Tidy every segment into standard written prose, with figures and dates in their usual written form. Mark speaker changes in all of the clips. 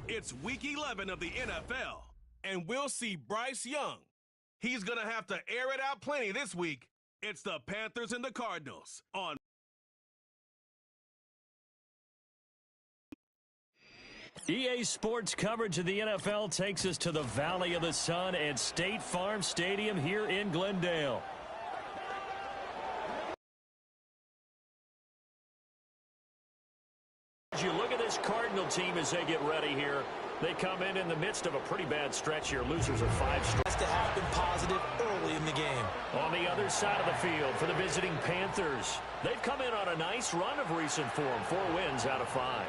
Speaker 1: It's Week 11 of the NFL, and we'll see Bryce Young. He's going to have to air it out plenty this week. It's the Panthers and the Cardinals on
Speaker 2: EA Sports coverage of the NFL takes us to the Valley of the Sun at State Farm Stadium here in Glendale. As you look at this Cardinal team as they get ready here, they come in the midst of a pretty bad stretch here. Losers of 5 straight.
Speaker 3: Has to have been positive early in the game.
Speaker 2: On the other side of the field for the visiting Panthers, they've come in on a nice run of recent form, 4 wins out of 5.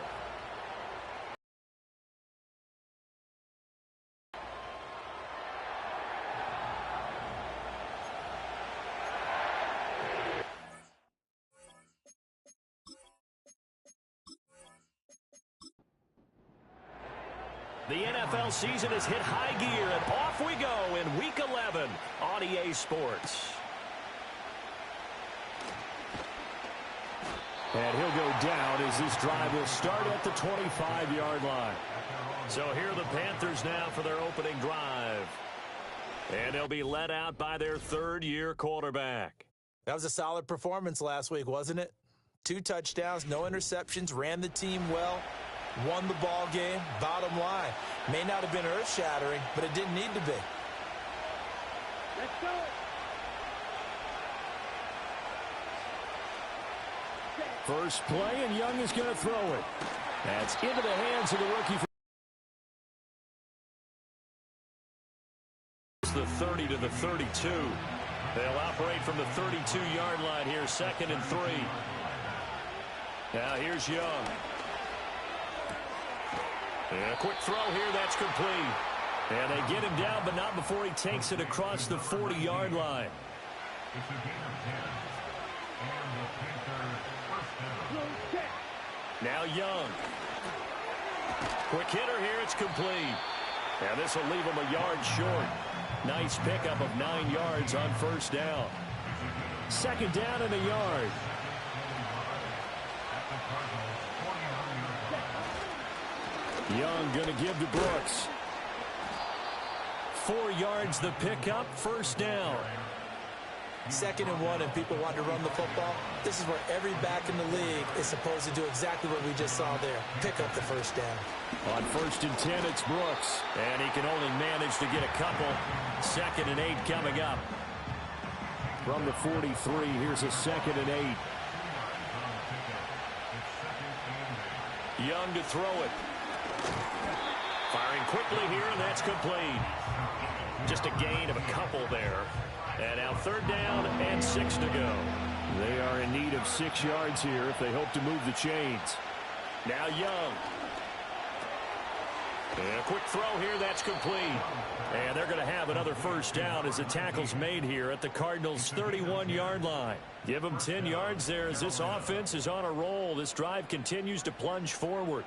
Speaker 2: The NFL season has hit high gear, and off we go in Week 11 on EA Sports. And he'll go down as this drive will start at the 25-yard line. So here are the Panthers now for their opening drive. And they'll be led out by their third-year quarterback.
Speaker 3: That was a solid performance last week, wasn't it? 2 touchdowns, no interceptions, ran the team well. Won the ball game. Bottom line, may not have been earth-shattering, but it didn't need to be.
Speaker 4: Let's go.
Speaker 2: First play, and Young is going to throw it. That's into the hands of the rookie. It's the 30 to the 32. They'll operate from the 32-yard line here, 2nd and 3. Now here's Young. A quick throw here, that's complete. And they get him down, but not before he takes it across the 40-yard line. Now Young. Quick hitter here, it's complete. And this will leave him a yard short. Nice pickup of 9 yards on first down. 2nd down and a yard. Young going to give to Brooks. 4 yards the pickup, first down.
Speaker 3: 2nd and 1, and people want to run the football. This is where every back in the league is supposed to do exactly what we just saw there. Pick up the first down.
Speaker 2: On 1st and 10, it's Brooks. And he can only manage to get a couple. 2nd and 8 coming up. From the 43, here's a 2nd and 8. Young to throw it. Firing quickly here, and that's complete. Just a gain of a couple there. And now 3rd down and 6 to go. They are in need of 6 yards here if they hope to move the chains. Now Young. And a quick throw here, that's complete. And they're going to have another first down as the tackle's made here at the Cardinals' 31-yard line. Give them 10 yards there as this offense is on a roll. This drive continues to plunge forward.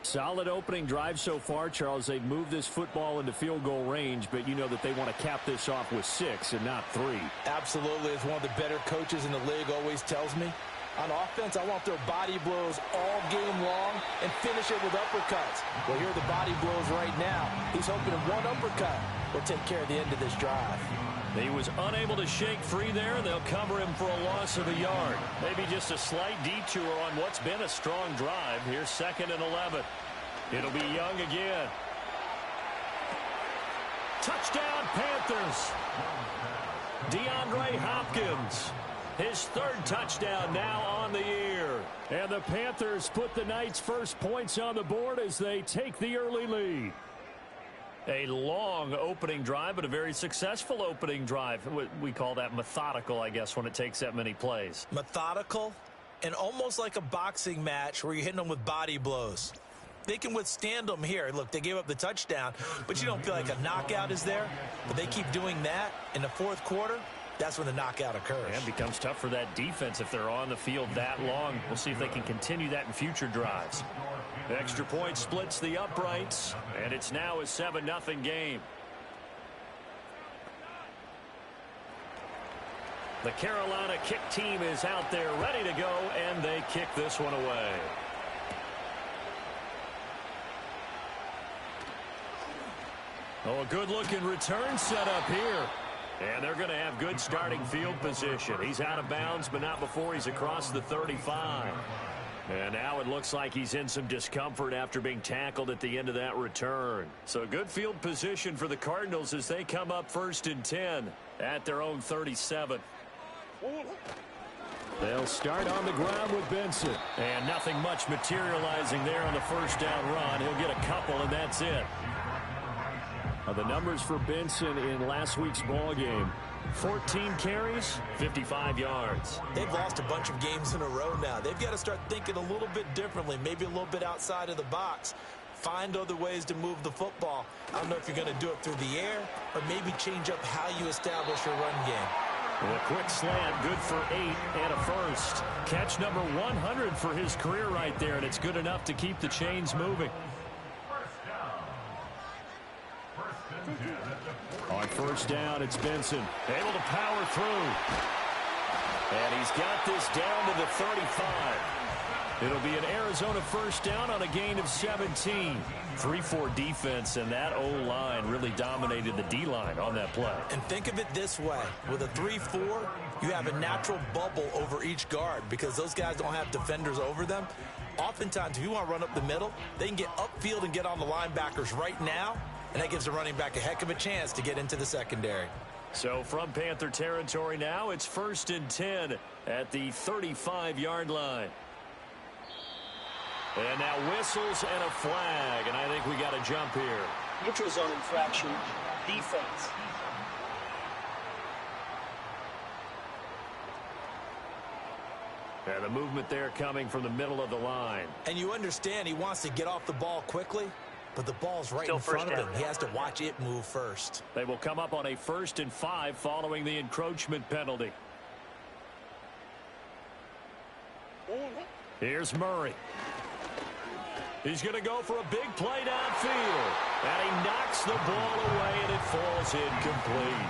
Speaker 2: Solid opening drive so far, Charles. They've moved this football into field goal range, but you know that they want to cap this off with 6 and not 3.
Speaker 3: Absolutely. As one of the better coaches in the league always tells me, on offense, I want their body blows all game long and finish it with uppercuts. Well, here are the body blows right now. He's hoping that one uppercut will take care of the end of this drive.
Speaker 2: He was unable to shake free there. They'll cover him for a loss of a yard. Maybe just a slight detour on what's been a strong drive. Here's 2nd and 11. It'll be Young again. Touchdown, Panthers. DeAndre Hopkins. His 3rd touchdown now on the year. And the Panthers put the night's first points on the board as they take the early lead. A long opening drive, but a very successful opening drive. We call that methodical, I guess, when it takes that many plays.
Speaker 3: Methodical and almost like a boxing match where you're hitting them with body blows. They can withstand them here. Look, they gave up the touchdown, but you don't feel like a knockout is there. But they keep doing that in the 4th quarter. That's when the knockout occurs.
Speaker 2: And it becomes tough for that defense if they're on the field that long. We'll see if they can continue that in future drives. The extra point splits the uprights, and it's now a 7-0 game. The Carolina kick team is out there ready to go, and they kick this one away. Oh, a good-looking return set up here. And they're going to have good starting field position. He's out of bounds, but not before he's across the 35. And now it looks like he's in some discomfort after being tackled at the end of that return. So good field position for the Cardinals as they come up 1st and 10 at their own 37. They'll start on the ground with Benson. And nothing much materializing there on the first down run. He'll get a couple, and that's it. The numbers for Benson in last week's ball game: 14 carries, 55 yards.
Speaker 3: They've lost a bunch of games in a row now. They've got to start thinking a little bit differently, maybe a little bit outside of the box. Find other ways to move the football. I don't know if you're going to do it through the air or maybe change up how you establish your run game.
Speaker 2: Well, a quick slant, good for 8 and a first. Catch number 100 for his career right there, and it's good enough to keep the chains moving. On first down, it's Benson. Able to power through. And he's got this down to the 35. It'll be an Arizona first down on a gain of 17. 3-4 defense, and that O-line really dominated the D-line on that play.
Speaker 3: And think of it this way. With a 3-4, you have a natural bubble over each guard because those guys don't have defenders over them. Oftentimes, if you want to run up the middle, they can get upfield and get on the linebackers right now, and that gives the running back a heck of a chance to get into the secondary.
Speaker 2: So from Panther territory now, it's 1st and 10 at the 35-yard line. And now whistles and a flag, and I think we got a jump here.
Speaker 5: Neutral zone infraction, defense.
Speaker 2: And the movement there coming from the middle of the line.
Speaker 3: And you understand he wants to get off the ball quickly, but the ball's right in front of him. He has to watch it move first.
Speaker 2: They will come up on a 1st and 5 following the encroachment penalty. Here's Murray. He's going to go for a big play downfield. And he knocks the ball away, and it falls incomplete.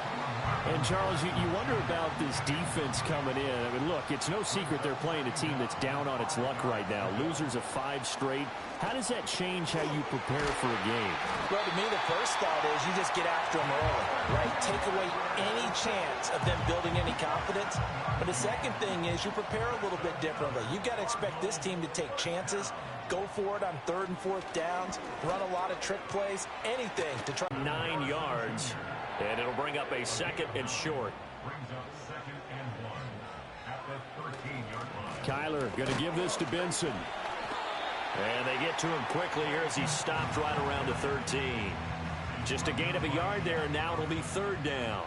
Speaker 6: And, Charles, you wonder about this defense coming in. I mean, look, it's no secret they're playing a team that's down on its luck right now. Losers of 5 straight. How does that change how you prepare for a game?
Speaker 3: Well, to me, the first thought is you just get after them early, right? Take away any chance of them building any confidence. But the second thing is you prepare a little bit differently. You've got to expect this team to take chances, go for it on 3rd and 4th downs, run a lot of trick plays, anything to try.
Speaker 2: 9 yards, and it'll bring up a 2nd and short.
Speaker 6: Kyler going to give this to Benson.
Speaker 2: And they get to him quickly here as he stopped right around the 13. Just a gain of a yard there, and now it'll be 3rd down.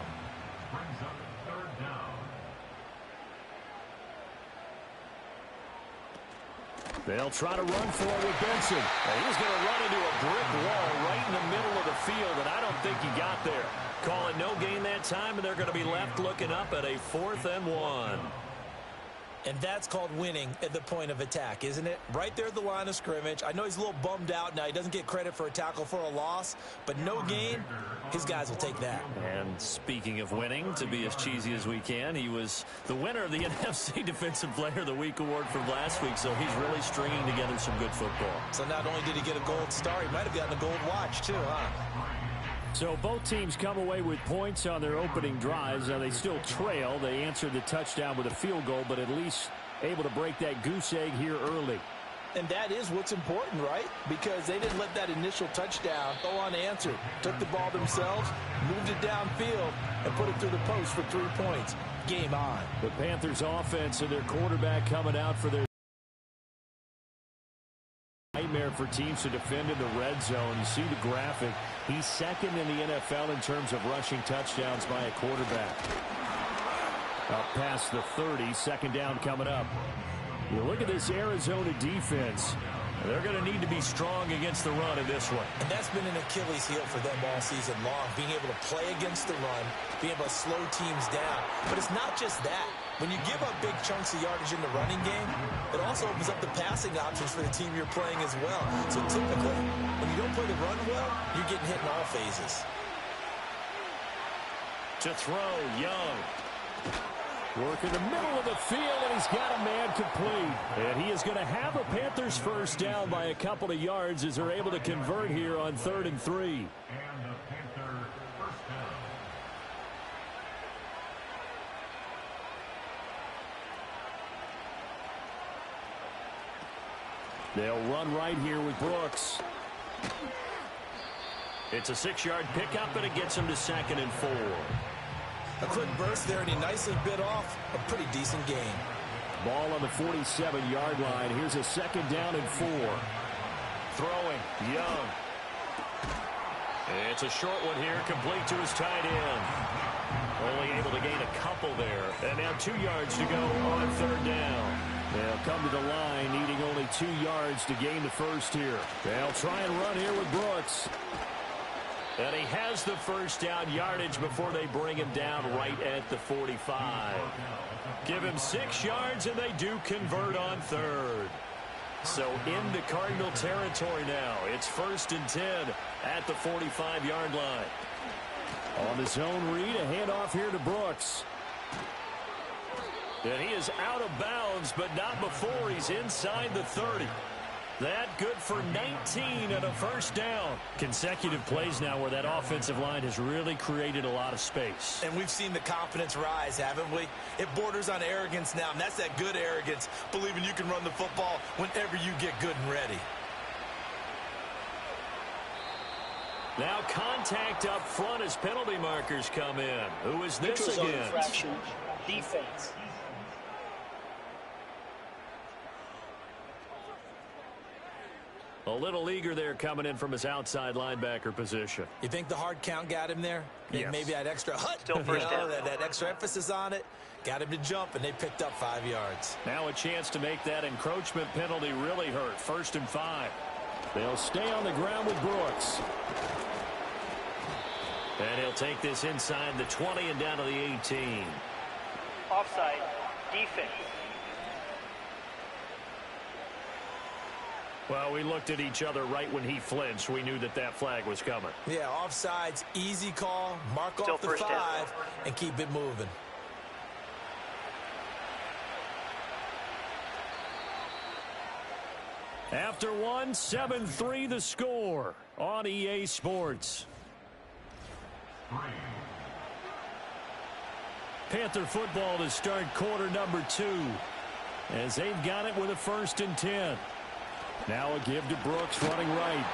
Speaker 6: They'll try to run for it with Benson.
Speaker 2: And he's going to run into a brick wall right in the middle of the field, and I don't think he got there. Call it no gain that time, and they're going to be left looking up at a 4th and 1.
Speaker 3: And that's called winning at the point of attack, isn't it? Right there at the line of scrimmage. I know he's a little bummed out now. He doesn't get credit for a tackle for a loss, but no gain, his guys will take that.
Speaker 2: And speaking of winning, to be as cheesy as we can, he was the winner of the NFC Defensive Player of the Week award from last week, so he's really stringing together some good football.
Speaker 3: So not only did he get a gold star, he might have gotten a gold watch too, huh?
Speaker 6: So both teams come away with points on their opening drives. Now they still trail. They answered the touchdown with a field goal, but at least able to break that goose egg here early.
Speaker 3: And that is what's important, right? Because they didn't let that initial touchdown go unanswered. Took the ball themselves, moved it downfield, and put it through the post for 3 points. Game on.
Speaker 6: The Panthers offense and their quarterback coming out for their nightmare for teams to defend in the red zone. You see the graphic. He's 2nd in the NFL in terms of rushing touchdowns by a quarterback. Up past the 30, 2nd down coming up. You look at this Arizona defense.
Speaker 2: They're going to need to be strong against the run in this one.
Speaker 3: And that's been an Achilles heel for them all season long, being able to play against the run, being able to slow teams down. But it's not just that. When you give up big chunks of yardage in the running game, it also opens up the passing options for the team you're playing as well. So typically, when you don't play the run well, you're getting hit in all phases.
Speaker 2: To throw, Young.
Speaker 6: Work in the middle of the field, and he's got a man complete. And he is going to have a Panthers first down by a couple of yards as they're able to convert here on 3rd and 3.
Speaker 2: They'll run right here with Brooks. It's a 6-yard pickup, and it gets him to 2nd and 4.
Speaker 3: A quick burst there, and he nicely bit off a pretty decent gain.
Speaker 2: Ball on the 47-yard line. Here's a 2nd down and 4. Throwing, Young. It's a short one here, complete to his tight end. Only able to gain a couple there. And now 2 yards to go on 3rd down. They'll come to the line, needing only 2 yards to gain the first here. They'll try and run here with Brooks. And he has the first down yardage before they bring him down right at the 45. Give him 6 yards, and they do convert on 3rd. So into Cardinal territory now. It's 1st and 10 at the 45-yard line. On the zone read, a handoff here to Brooks. And he is out of bounds, but not before he's inside the 30. That good for 19 and a first down. Consecutive plays now where that offensive line has really created a lot of space.
Speaker 3: And we've seen the confidence rise, haven't we? It borders on arrogance now, and that's that good arrogance, believing you can run the football whenever you get good and ready.
Speaker 2: Now contact up front as penalty markers come in. Who is this
Speaker 5: Neutral zone
Speaker 2: against?
Speaker 5: infraction, defense.
Speaker 2: A little eager there coming in from his outside linebacker position.
Speaker 3: You think the hard count got him there?
Speaker 2: Yes.
Speaker 3: Maybe that extra
Speaker 5: Still first down.
Speaker 3: that extra emphasis on it got him to jump, and they picked up 5 yards.
Speaker 2: Now a chance to make that encroachment penalty really hurt. 1st and 5. They'll stay on the ground with Brooks. And he'll take this inside the 20 and down to the 18.
Speaker 5: Offside, defense.
Speaker 2: Well, we looked at each other right when he flinched. We knew that that flag was coming.
Speaker 3: Yeah, offsides, easy call, mark
Speaker 5: Still
Speaker 3: off the
Speaker 5: first
Speaker 3: 5,
Speaker 5: down.
Speaker 3: and keep it moving.
Speaker 2: After one, 7-3 the score on EA Sports. Panther football to start quarter number 2 as they've got it with a 1st and 10. Now a give to Brooks running right.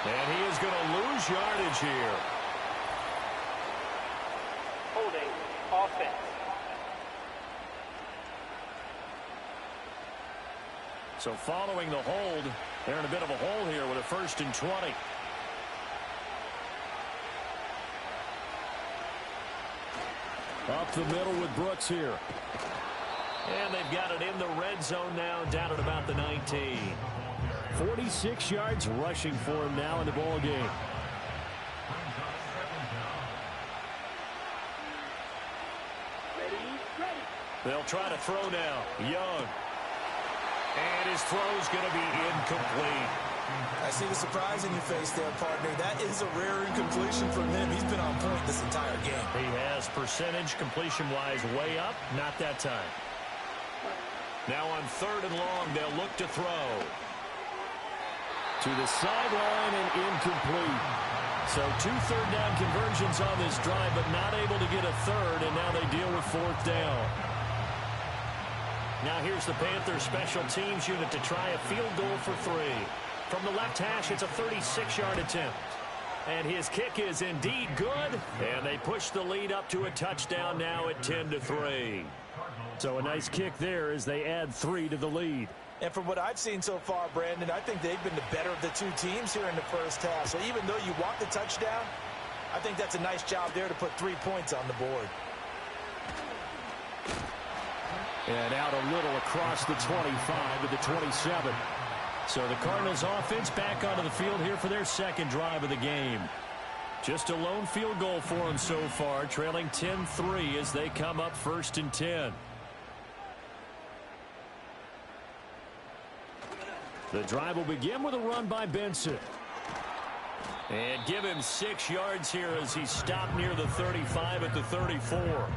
Speaker 2: And he is going to lose yardage here.
Speaker 5: Holding, offense.
Speaker 2: So following the hold, they're in a bit of a hole here with a 1st and 20. Up the middle with Brooks here. And they've got it in the red zone now, down at about the 19. 46 yards rushing for him now in the ball game. They'll try to throw now. Young. And his throw's going to be incomplete.
Speaker 3: I see the surprise in your face there, partner. That is a rare incompletion from him. He's been on point this entire game.
Speaker 2: He has percentage completion-wise way up. Not that time. Now on 3rd and long, they'll look to throw. To the sideline and incomplete. So 2 third-down conversions on this drive, but not able to get a third, and now they deal with 4th down. Now here's the Panthers special teams unit to try a field goal for 3. From the left hash, it's a 36-yard attempt. And his kick is indeed good, and they push the lead up to a touchdown now at 10-3. So a nice kick there as they add 3 to the lead.
Speaker 3: And from what I've seen so far, Brandon, I think they've been the better of the 2 teams here in the first half. So even though you walk the touchdown, I think that's a nice job there to put 3 points on the board.
Speaker 2: And out a little across the 25 to the 27. So the Cardinals offense back onto the field here for their 2nd drive of the game. Just a lone field goal for them so far, trailing 10-3 as they come up 1st and 10. The drive will begin with a run by Benson. And give him 6 yards here as he stopped near the 35 at the 34.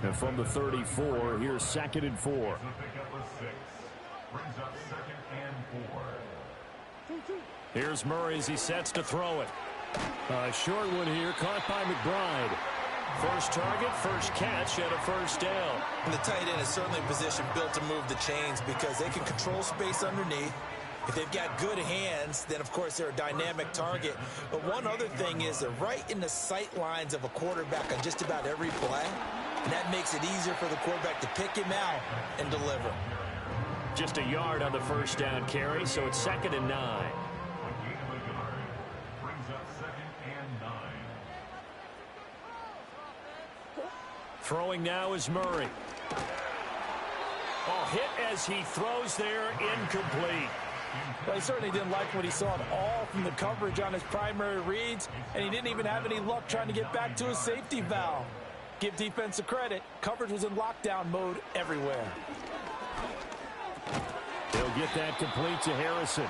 Speaker 2: And from the 34, here's 2nd and 4. Here's Murray as he sets to throw it. A short one here, caught by McBride. First target, first catch, and a first down.
Speaker 3: And the tight end is certainly a position built to move the chains because they can control space underneath. If they've got good hands, then, of course, they're a dynamic target. But one other thing is they're right in the sight lines of a quarterback on just about every play. And that makes it easier for the quarterback to pick him out and deliver.
Speaker 2: Just a yard on the first down carry, so it's 2nd and 9. Throwing now is Murray. Oh, hit as he throws there, incomplete.
Speaker 3: Well, he certainly didn't like what he saw at all from the coverage on his primary reads, and he didn't even have any luck trying to get back to his safety valve. Give defense a credit. Coverage was in lockdown mode everywhere.
Speaker 2: He'll get that complete to Harrison.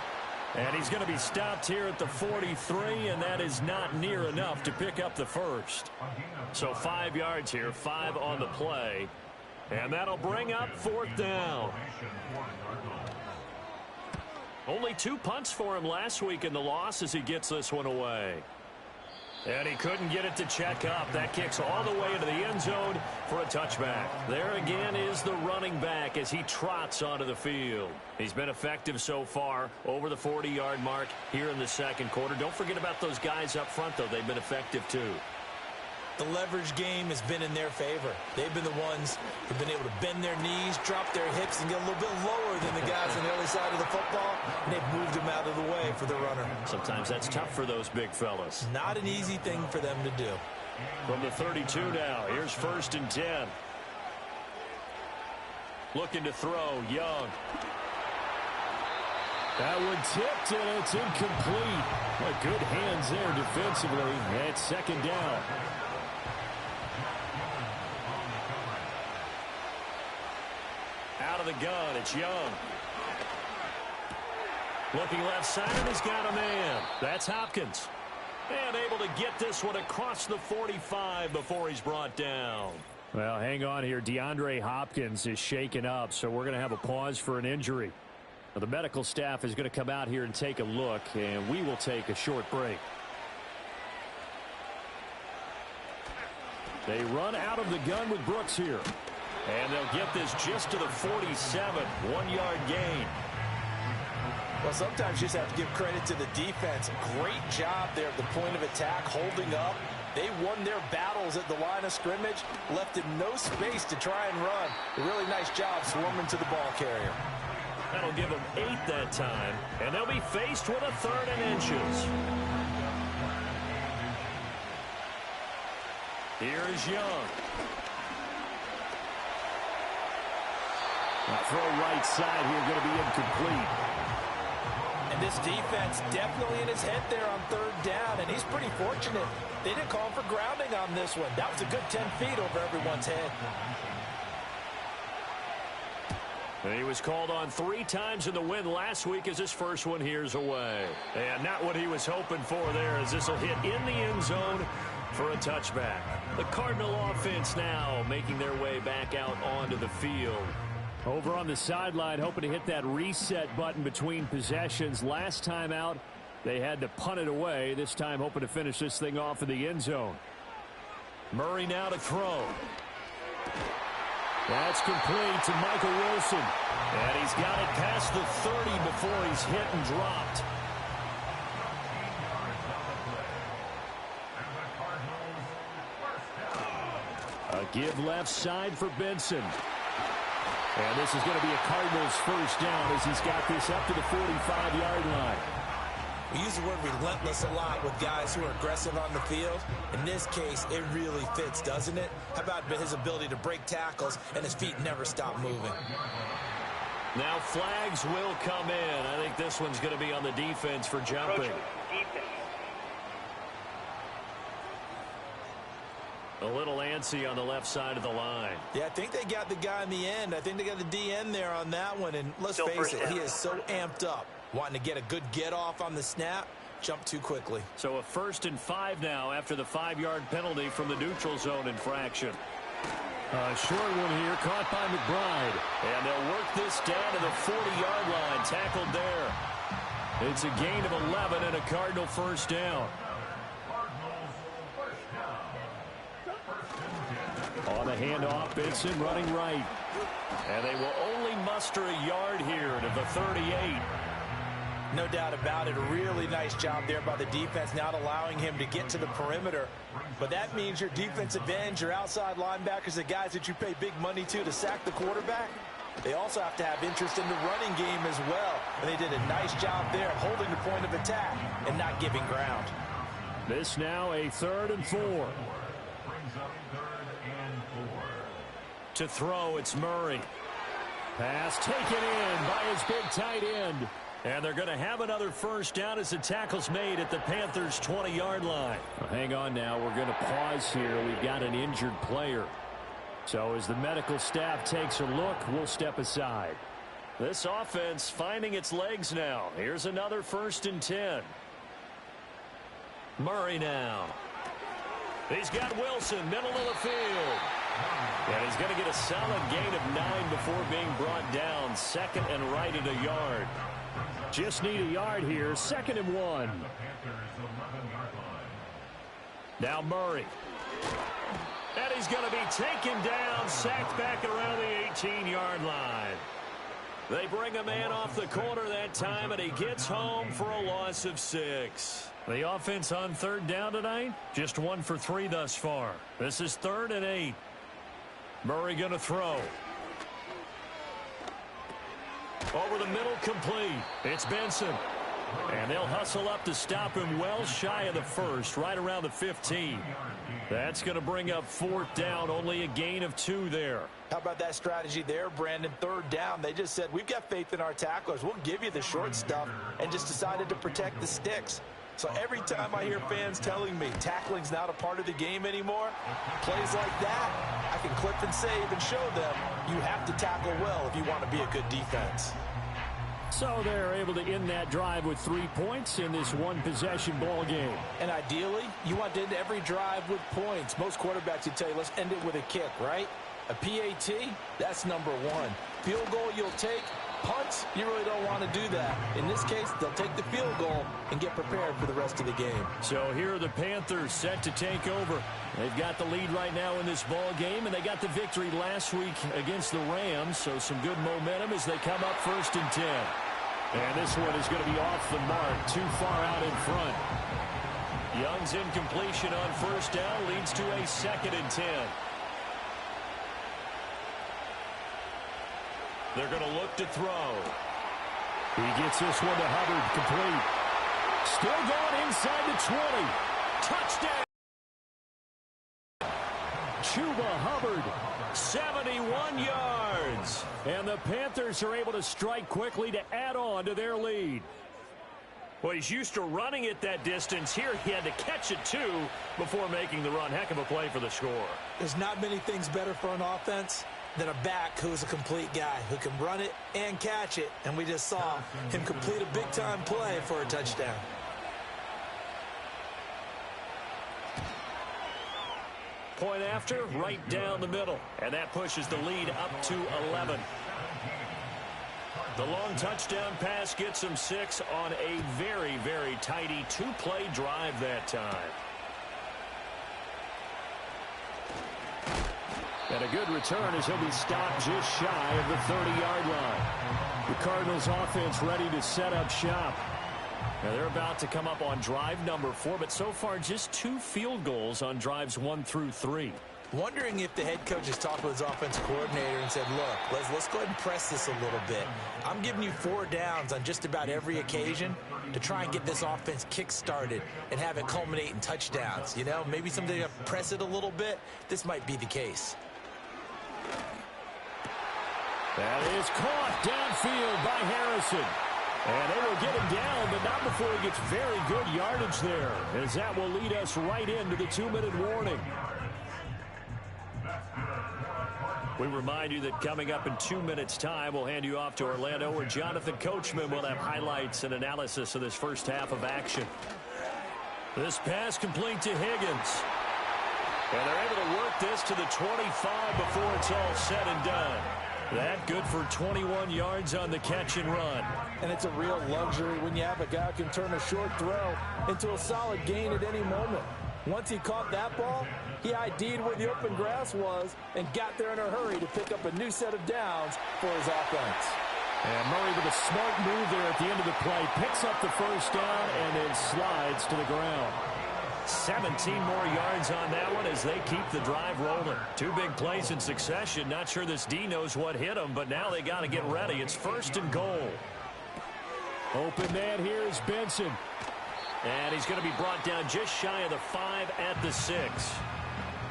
Speaker 2: And he's going to be stopped here at the 43, and that is not near enough to pick up the first. So 5 yards here, 5 on the play. And that'll bring up 4th down. Only 2 punts for him last week in the loss as he gets this one away. And he couldn't get it to check up. That kicks all the way into the end zone for a touchback. There again is the running back as he trots onto the field. He's been effective so far over the 40-yard mark here in the second quarter. Don't forget about those guys up front, though. They've been effective, too.
Speaker 3: The leverage game has been in their favor. They've been the ones who've been able to bend their knees, drop their hips, and get a little bit lower than the guys on the other side of the football, and they've moved them out of the way for the runner.
Speaker 2: Sometimes that's tough for those big fellas.
Speaker 3: Not an easy thing for them to do.
Speaker 2: From the 32 now, here's 1st and 10. Looking to throw, Young.
Speaker 6: That one tipped, and it's incomplete. Well, good hands there defensively. That's 2nd down.
Speaker 2: Out of the gun, it's Young. Looking left side, and he's got a man. That's Hopkins. And able to get this one across the 45 before he's brought down.
Speaker 6: Well, hang on here. DeAndre Hopkins is shaken up, so we're going to have a pause for an injury. Now, the medical staff is going to come out here and take a look, and we will take a short break. They run out of the gun with Brooks here.
Speaker 2: And they'll get this just to the 47, 1-yard gain.
Speaker 3: Well, sometimes you just have to give credit to the defense. Great job there at the point of attack, holding up. They won their battles at the line of scrimmage, left in no space to try and run. A really nice job swarming to the ball carrier.
Speaker 2: That'll give them 8 that time, and they'll be faced with a 3rd and inches. Here is Young.
Speaker 6: Now throw right side here, going to be incomplete.
Speaker 3: And this defense definitely in his head there on 3rd down, and he's pretty fortunate. They didn't call him for grounding on this one. That was a good 10 feet over everyone's head.
Speaker 2: And he was called on 3 times in the win last week as his first one here's away. And not what he was hoping for there as this will hit in the end zone for a touchback. The Cardinal offense now making their way back out onto the field.
Speaker 6: Over on the sideline, hoping to hit that reset button between possessions. Last time out, they had to punt it away. This time hoping to finish this thing off in the end zone.
Speaker 2: Murray now to throw.
Speaker 6: That's complete to Michael Wilson.
Speaker 2: And he's got it past the 30 before he's hit and dropped.
Speaker 6: A give left side for Benson. And this is going to be a Cardinals first down as he's got this up to the 45-yard line.
Speaker 3: We use the word relentless a lot with guys who are aggressive on the field. In this case, it really fits, doesn't it? How about his ability to break tackles and his feet never stop moving?
Speaker 2: Now flags will come in. I think this one's going to be on the defense for jumping. A little antsy on the left side of the line.
Speaker 3: Yeah, I think they got the guy in the end. I think they got the DN there on that one. And let's face it, he is so amped up. Wanting to get a good get off on the snap, jump too quickly.
Speaker 2: So a 1st and 5 now after the 5-yard penalty from the neutral zone infraction.
Speaker 6: A short one here, caught by McBride.
Speaker 2: And they'll work this down to the 40-yard line, tackled there. It's a gain of 11 and a Cardinal first down. On the handoff, Benson running right. And they will only muster a yard here to the 38.
Speaker 3: No doubt about it. A really nice job there by the defense, not allowing him to get to the perimeter. But that means your defensive ends, your outside linebackers, the guys that you pay big money to sack the quarterback, they also have to have interest in the running game as well. And they did a nice job there holding the point of attack and not giving ground.
Speaker 2: This now a 3rd and 4. To throw, it's Murray. Pass taken in by his big tight end. And they're going to have another first down as the tackle's made at the Panthers' 20-yard line. Well, hang on now. We're going to pause here. We've got an injured player. So as the medical staff takes a look, we'll step aside. This offense finding its legs now. Here's another 1st and 10. Murray now. He's got Wilson, middle of the field. And he's going to get a solid gain of 9 before being brought down. 2nd and right at a yard. Just need a yard here. 2nd and 1. Now Murray. And he's going to be taken down, sacked back around the 18-yard line. They bring a man off the corner that time, and he gets home for a loss of 6. The offense on 3rd down tonight, just 1 for 3 thus far. This is 3rd and 8. Murray going to throw. Over the middle, complete. It's Benson. And they'll hustle up to stop him well shy of the 1st, right around the 15. That's going to bring up 4th down, only a gain of 2 there.
Speaker 3: How about that strategy there, Brandon? 3rd down, they just said, we've got faith in our tacklers. We'll give you the short stuff, and just decided to protect the sticks. So every time I hear fans telling me tackling's not a part of the game anymore, plays like that, I can clip and save and show them you have to tackle well if you want to be a good defense.
Speaker 2: So they're able to end that drive with 3 points in this one-possession ball game.
Speaker 3: And ideally, you want to end every drive with points. Most quarterbacks would tell you, let's end it with a kick, right? A PAT, that's number 1. Field goal you'll take. Punts, you really don't want to do that. In this case, they'll take the field goal and get prepared for the rest of the game.
Speaker 2: So here are the Panthers set to take over. They've got the lead right now in this ball game, and they got the victory last week against the Rams, so some good momentum as they come up 1st and 10. And this one is going to be off the mark, too far out in front. Young's incompletion on 1st down leads to a 2nd and 10. They're going to look to throw. He gets this one to Hubbard, complete. Still going inside the 20. Touchdown. Chuba Hubbard, 71 yards. And the Panthers are able to strike quickly to add on to their lead. Well, he's used to running it that distance. Here he had to catch it, too, before making the run. Heck of a play for the score.
Speaker 3: There's not many things better for an offense than a back who's a complete guy who can run it and catch it. And we just saw him complete a big-time play for a touchdown.
Speaker 2: Point after, right down the middle. And that pushes the lead up to 11. The long touchdown pass gets him 6 on a very, very tidy 2-play drive that time. And a good return as he'll be stopped just shy of the 30-yard line. The Cardinals offense ready to set up shop. Now they're about to come up on drive number 4, but so far just 2 field goals on drives 1 through 3.
Speaker 3: Wondering if the head coach has talked with his offensive coordinator and said, look, let's go ahead and press this a little bit. I'm giving you 4 downs on just about every occasion to try and get this offense kick-started and have it culminate in touchdowns. You know, maybe someday press it a little bit. This might be the case.
Speaker 2: That is caught downfield by Harrison. And they will get him down, but not before he gets very good yardage there, as that will lead us right into the 2-minute warning. We remind you that coming up in 2 minutes' time, we'll hand you off to Orlando, where Jonathan Coachman will have highlights and analysis of this first half of action. This pass complete to Higgins. And they're able to work this to the 25 before it's all said and done. That good for 21 yards on the catch and run.
Speaker 3: And it's a real luxury when you have a guy who can turn a short throw into a solid gain at any moment. Once he caught that ball, he ID'd where the open grass was and got there in a hurry to pick up a new set of downs for his offense.
Speaker 6: And Murray with a smart move there at the end of the play. Picks up the first down and then slides to the ground. 17 more yards on that one as they keep the drive rolling. Two big plays in succession. Not sure this D knows what hit them, but now they got to get ready. It's 1st and goal.
Speaker 2: Open man here is Benson.
Speaker 6: And he's going to be brought down just shy of the 5 at the 6.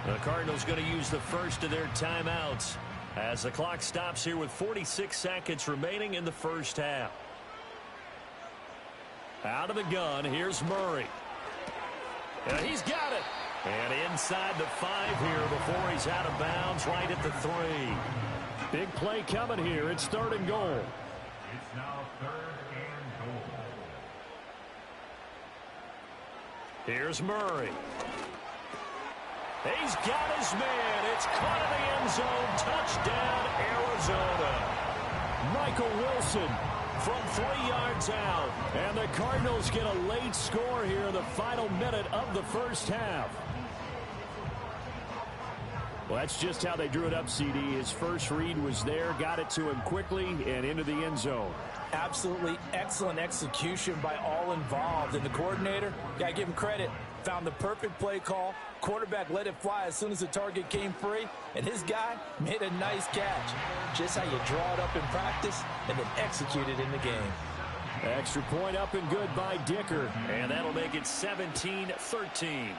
Speaker 6: The Cardinals going to use the first of their timeouts as the clock stops here with 46 seconds remaining in the first half. Out of the gun, here's Murray. And he's got it. And inside the 5 here before he's out of bounds right at the 3.
Speaker 2: Big play coming here. It's 3rd and goal.
Speaker 7: It's now 3rd and goal.
Speaker 6: Here's Murray. He's got his man. It's caught in the end zone. Touchdown, Arizona.
Speaker 2: Michael Wilson
Speaker 6: From 3 yards out.
Speaker 2: and the Cardinals get a late score here in the final minute of the first half. Well, that's just how they drew it up, CD. His first read was there, got it to him quickly and into the end zone.
Speaker 3: Absolutely excellent execution by all involved. And the coordinator, got to give him credit, found the perfect play call. Quarterback let it fly as soon as the target came free, and his guy made a nice catch. Just how you draw it up in practice and then execute it in the game.
Speaker 2: Extra point up and good by Dicker.
Speaker 6: And that'll make it 17-13.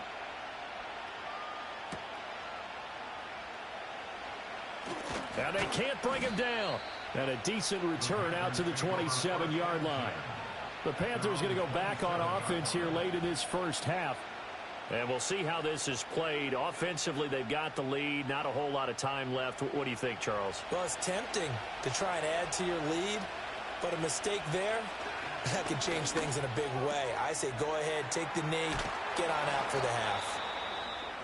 Speaker 2: And they can't bring him down. And a decent return out to the 27-yard line. The Panthers going to go back on offense here late in this first half.
Speaker 6: And we'll see how this is played. Offensively, they've got the lead. Not a whole lot of time left. What do you think, Charles?
Speaker 3: Well, it's tempting to try and add to your lead, but a mistake there, that could change things in a big way. I say go ahead, take the knee, get on out for the half.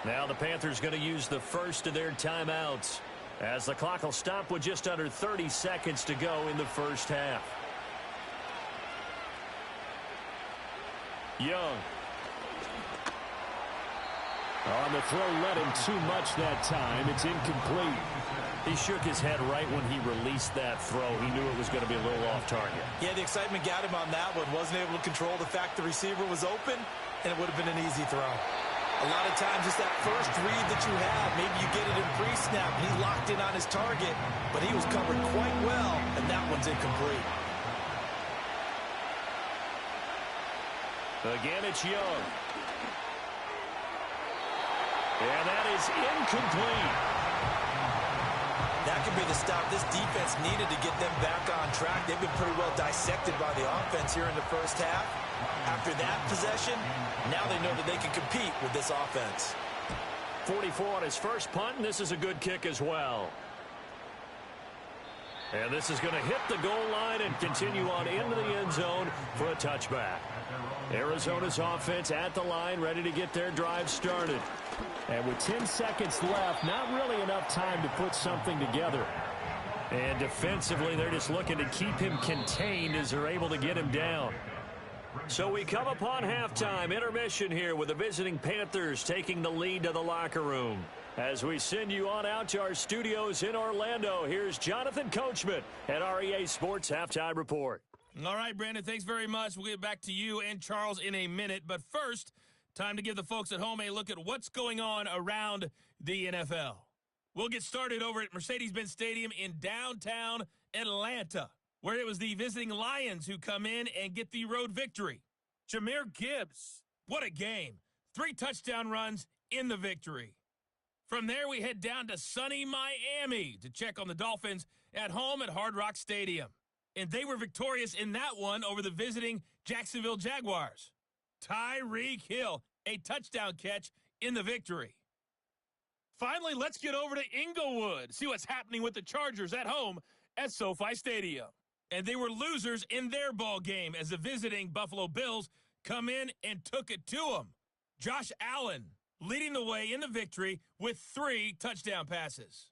Speaker 6: Now the Panthers going to use the first of their timeouts as the clock will stop with just under 30 seconds to go in the first half. Young.
Speaker 2: On the throw, let him too much that time. It's incomplete.
Speaker 6: He shook his head right when he released that throw. He knew it was going to be a little off target.
Speaker 3: Yeah, the excitement got him on that one. Wasn't able to control the fact the receiver was open, and it would have been an easy throw. A lot of times it's that first read that you have. Maybe you get it in pre-snap, and he locked in on his target, but he was covered quite well, and that one's incomplete.
Speaker 6: Again, it's Young. And that is incomplete.
Speaker 3: That could be the stop this defense needed to get them back on track. They've been pretty well dissected by the offense here in the first half. After that possession, now they know that they can compete with this offense.
Speaker 6: 44 on his first punt, and this is a good kick as well. And this is going to hit the goal line and continue on into the end zone for a touchback. Arizona's offense at the line, ready to get their drive started.
Speaker 2: And with 10 seconds left, not really enough time to put something together.
Speaker 6: And defensively, they're just looking to keep him contained as they're able to get him down. So we come upon halftime, intermission here with the visiting Panthers taking the lead to the locker room. As we send you on out to our studios in Orlando, here's Jonathan Coachman at REA Sports Halftime Report.
Speaker 8: All right, Brandon, thanks very much. We'll get back to you and Charles in a minute. But first, time to give the folks at home a look at what's going on around the NFL. We'll get started over at Mercedes-Benz Stadium in downtown Atlanta, where it was the visiting Lions who come in and get the road victory. Jahmyr Gibbs, what a game. 3 touchdown runs in the victory. From there, we head down to sunny Miami to check on the Dolphins at home at Hard Rock Stadium. And they were victorious in that one over the visiting Jacksonville Jaguars. Tyreek Hill, a touchdown catch in the victory. Finally, let's get over to Inglewood, see what's happening with the Chargers at home at SoFi Stadium. And they were losers in their ball game as the visiting Buffalo Bills come in and took it to them. Josh Allen leading the way in the victory with 3 touchdown passes.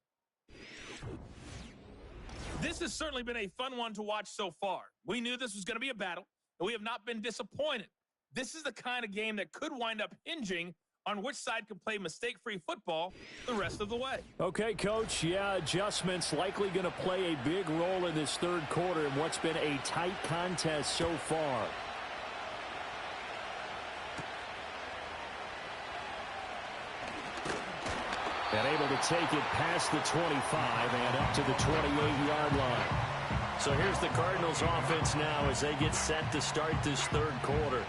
Speaker 8: This has certainly been a fun one to watch so far. We knew this was going to be a battle, and we have not been disappointed. This is the kind of game that could wind up hinging on which side can play mistake-free football the rest of the way.
Speaker 6: Okay, Coach. Yeah, adjustments likely going to play a big role in this third quarter in what's been a tight contest so far. And able to take it past the 25 and up to the 28-yard line. So here's the Cardinals offense now as they get set to start this third quarter.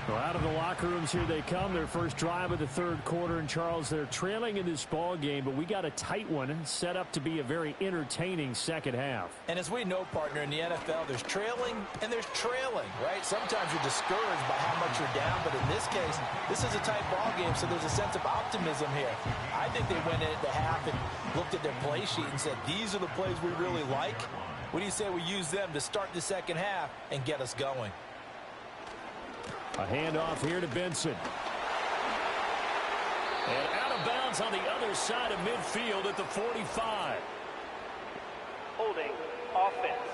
Speaker 6: Well, out of the locker rooms here they come. Their first drive of the third quarter. And, Charles, they're trailing in this ball game, but we got a tight one set up to be a very entertaining second half.
Speaker 3: And as we know, partner, in the NFL, there's trailing and there's trailing, right? Sometimes you're discouraged by how much you're down, but in this case, this is a tight ball game, so there's a sense of optimism here. I think they went in at the half and looked at their play sheet and said, these are the plays we really like. What do you say we use them to start the second half and get us going?
Speaker 6: A handoff here to Benson. And out of bounds on the other side of midfield at the 45.
Speaker 5: Holding offense.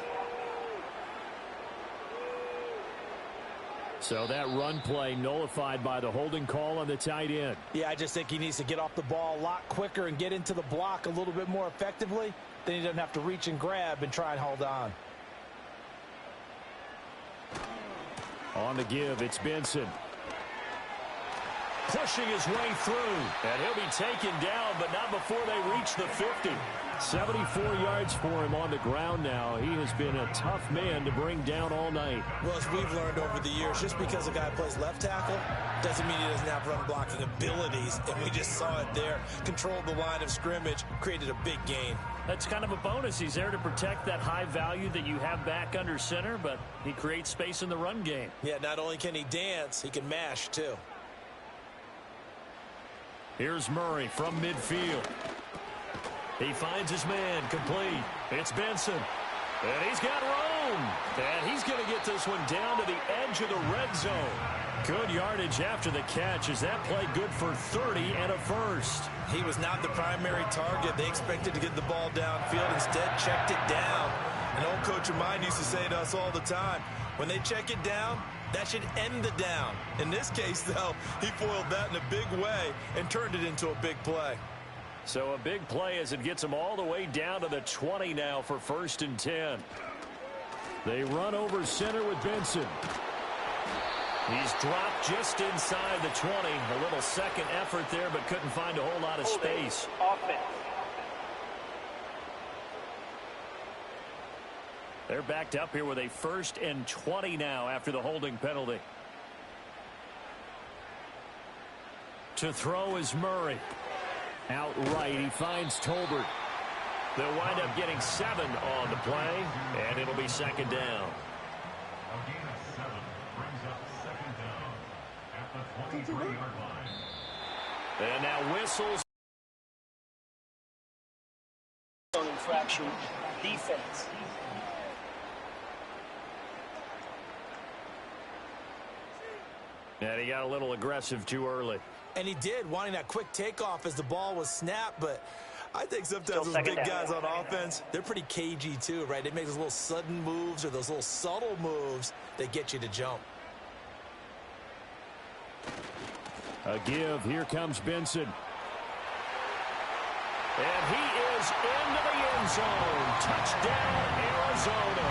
Speaker 6: So that run play nullified by the holding call on the tight end.
Speaker 3: Yeah, I just think he needs to get off the ball a lot quicker and get into the block a little bit more effectively. Then he doesn't have to reach and grab and try and hold on.
Speaker 6: On the give, it's Benson. Pushing his way through. And he'll be taken down, but not before they reach the 50. 74 yards for him on the ground now. He has been a tough man to bring down all night.
Speaker 3: Well, as we've learned over the years, just because a guy plays left tackle doesn't mean he doesn't have run blocking abilities. And we just saw it there. Controlled the line of scrimmage, created a big gain.
Speaker 2: That's kind of a bonus. He's there to protect that high value that you have back under center, but he creates space in the run game.
Speaker 3: Yeah, not only can he dance, he can mash too.
Speaker 6: Here's Murray from midfield.
Speaker 2: He finds his man complete. It's Benson.
Speaker 6: And he's got room. And he's going to get this one down to the edge of the red zone. Good yardage after the catch. Is that play good for 30 and a first?
Speaker 3: He was not the primary target. They expected to get the ball downfield. Instead, checked it down. An old coach of mine used to say to us all the time, when they check it down, that should end the down. In this case, though, he foiled that in a big way and turned it into a big play.
Speaker 6: So a big play as it gets them all the way down to the 20 now for 1st and 10. They run over center with Benson. He's dropped just inside the 20. A little second effort there, but couldn't find a whole lot of space.
Speaker 5: Offense.
Speaker 6: They're backed up here with a 1st and 20 now after the holding penalty. To throw is Murray. Outright, he finds Tolbert. They'll wind up getting 7 on the play, and it'll be 2nd down.
Speaker 7: A gain of 7 brings up 2nd down at the 23-yard line.
Speaker 6: And now whistles.
Speaker 5: Infraction. Defense.
Speaker 6: And he got a little aggressive too early.
Speaker 3: And he did, wanting that quick takeoff as the ball was snapped, but I think sometimes those big guys on offense, they're pretty cagey too, right? They make those little sudden moves or those little subtle moves that get you to jump.
Speaker 6: A give. Here comes Benson. And he is into the end zone. Touchdown, Arizona.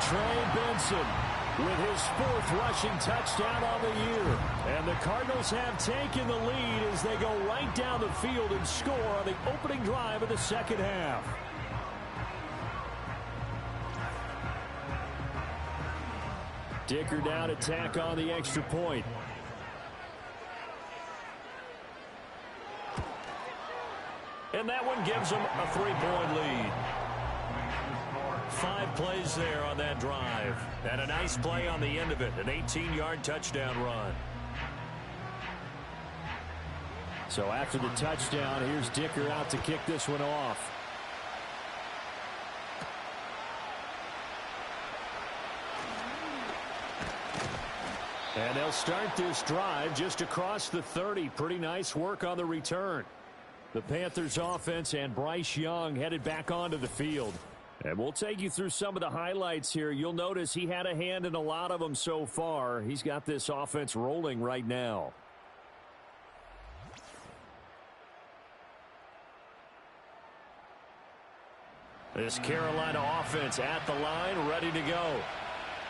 Speaker 6: Trey Benson with his 4th rushing touchdown on the year. And the Cardinals have taken the lead as they go right down the field and score on the opening drive of the second half. Dicker down to tack on the extra point. And that one gives them a 3-point lead. 5 plays there on that drive. And a nice play on the end of it. An 18-yard touchdown run. So after the touchdown, here's Dicker out to kick this one off. And they'll start this drive just across the 30. Pretty nice work on the return. The Panthers offense and Bryce Young headed back onto the field. And we'll take you through some of the highlights here. You'll notice he had a hand in a lot of them so far. He's got this offense rolling right now. This Carolina offense at the line, ready to go.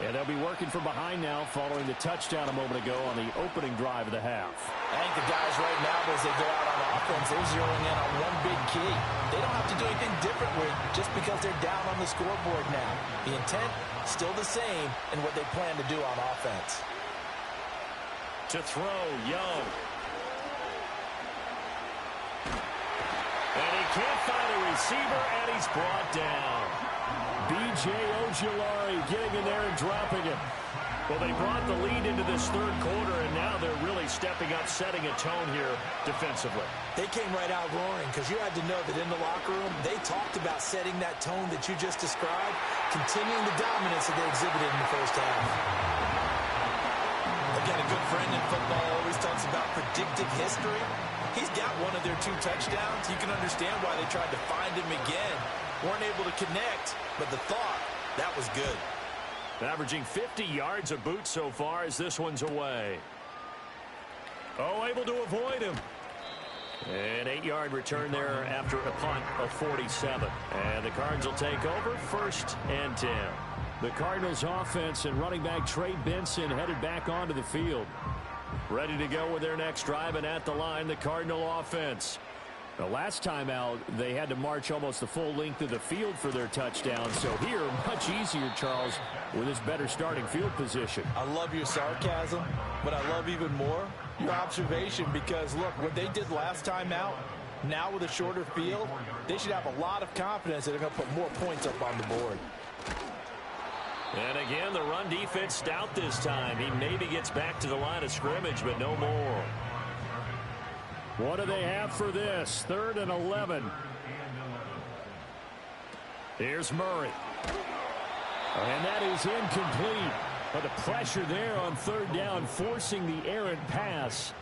Speaker 6: And they'll be working from behind now following the touchdown a moment ago on the opening drive of the half.
Speaker 3: I think the guys right now, as they go out on offense, they're zeroing in on one big key. They don't have to do anything differently just because they're down on the scoreboard now. The intent, still the same in what they plan to do on offense.
Speaker 6: To throw, Young. And he can't find a receiver, and he's brought down. B.J. Ojulari getting in there and dropping it. Well, they brought the lead into this third quarter, and now they're really stepping up, setting a tone here defensively.
Speaker 3: They came right out roaring because you had to know that in the locker room, they talked about setting that tone that you just described, continuing the dominance that they exhibited in the first half. Again, a good friend in football always talks about predictive history. He's got one of their 2 touchdowns. You can understand why they tried to find him again. Weren't able to connect, but the thought, that was good.
Speaker 6: Averaging 50 yards a boot so far as this one's away. Oh, able to avoid him. An 8-yard return there after a punt of 47. And the Cardinals will take over 1st and 10. The Cardinals offense and running back Trey Benson headed back onto the field. Ready to go with their next drive, and at the line, the Cardinal offense. The last time out, they had to march almost the full length of the field for their touchdown. So here, much easier, Charles, with this better starting field position.
Speaker 3: I love your sarcasm, but I love even more your observation because, look, what they did last time out, now with a shorter field, they should have a lot of confidence that they're going to put more points up on the board.
Speaker 6: And again, the run defense stout this time. He maybe gets back to the line of scrimmage, but no more. What do they have for this? 3rd and 11. Here's Murray. And that is incomplete. But the pressure there on 3rd down, forcing the errant pass.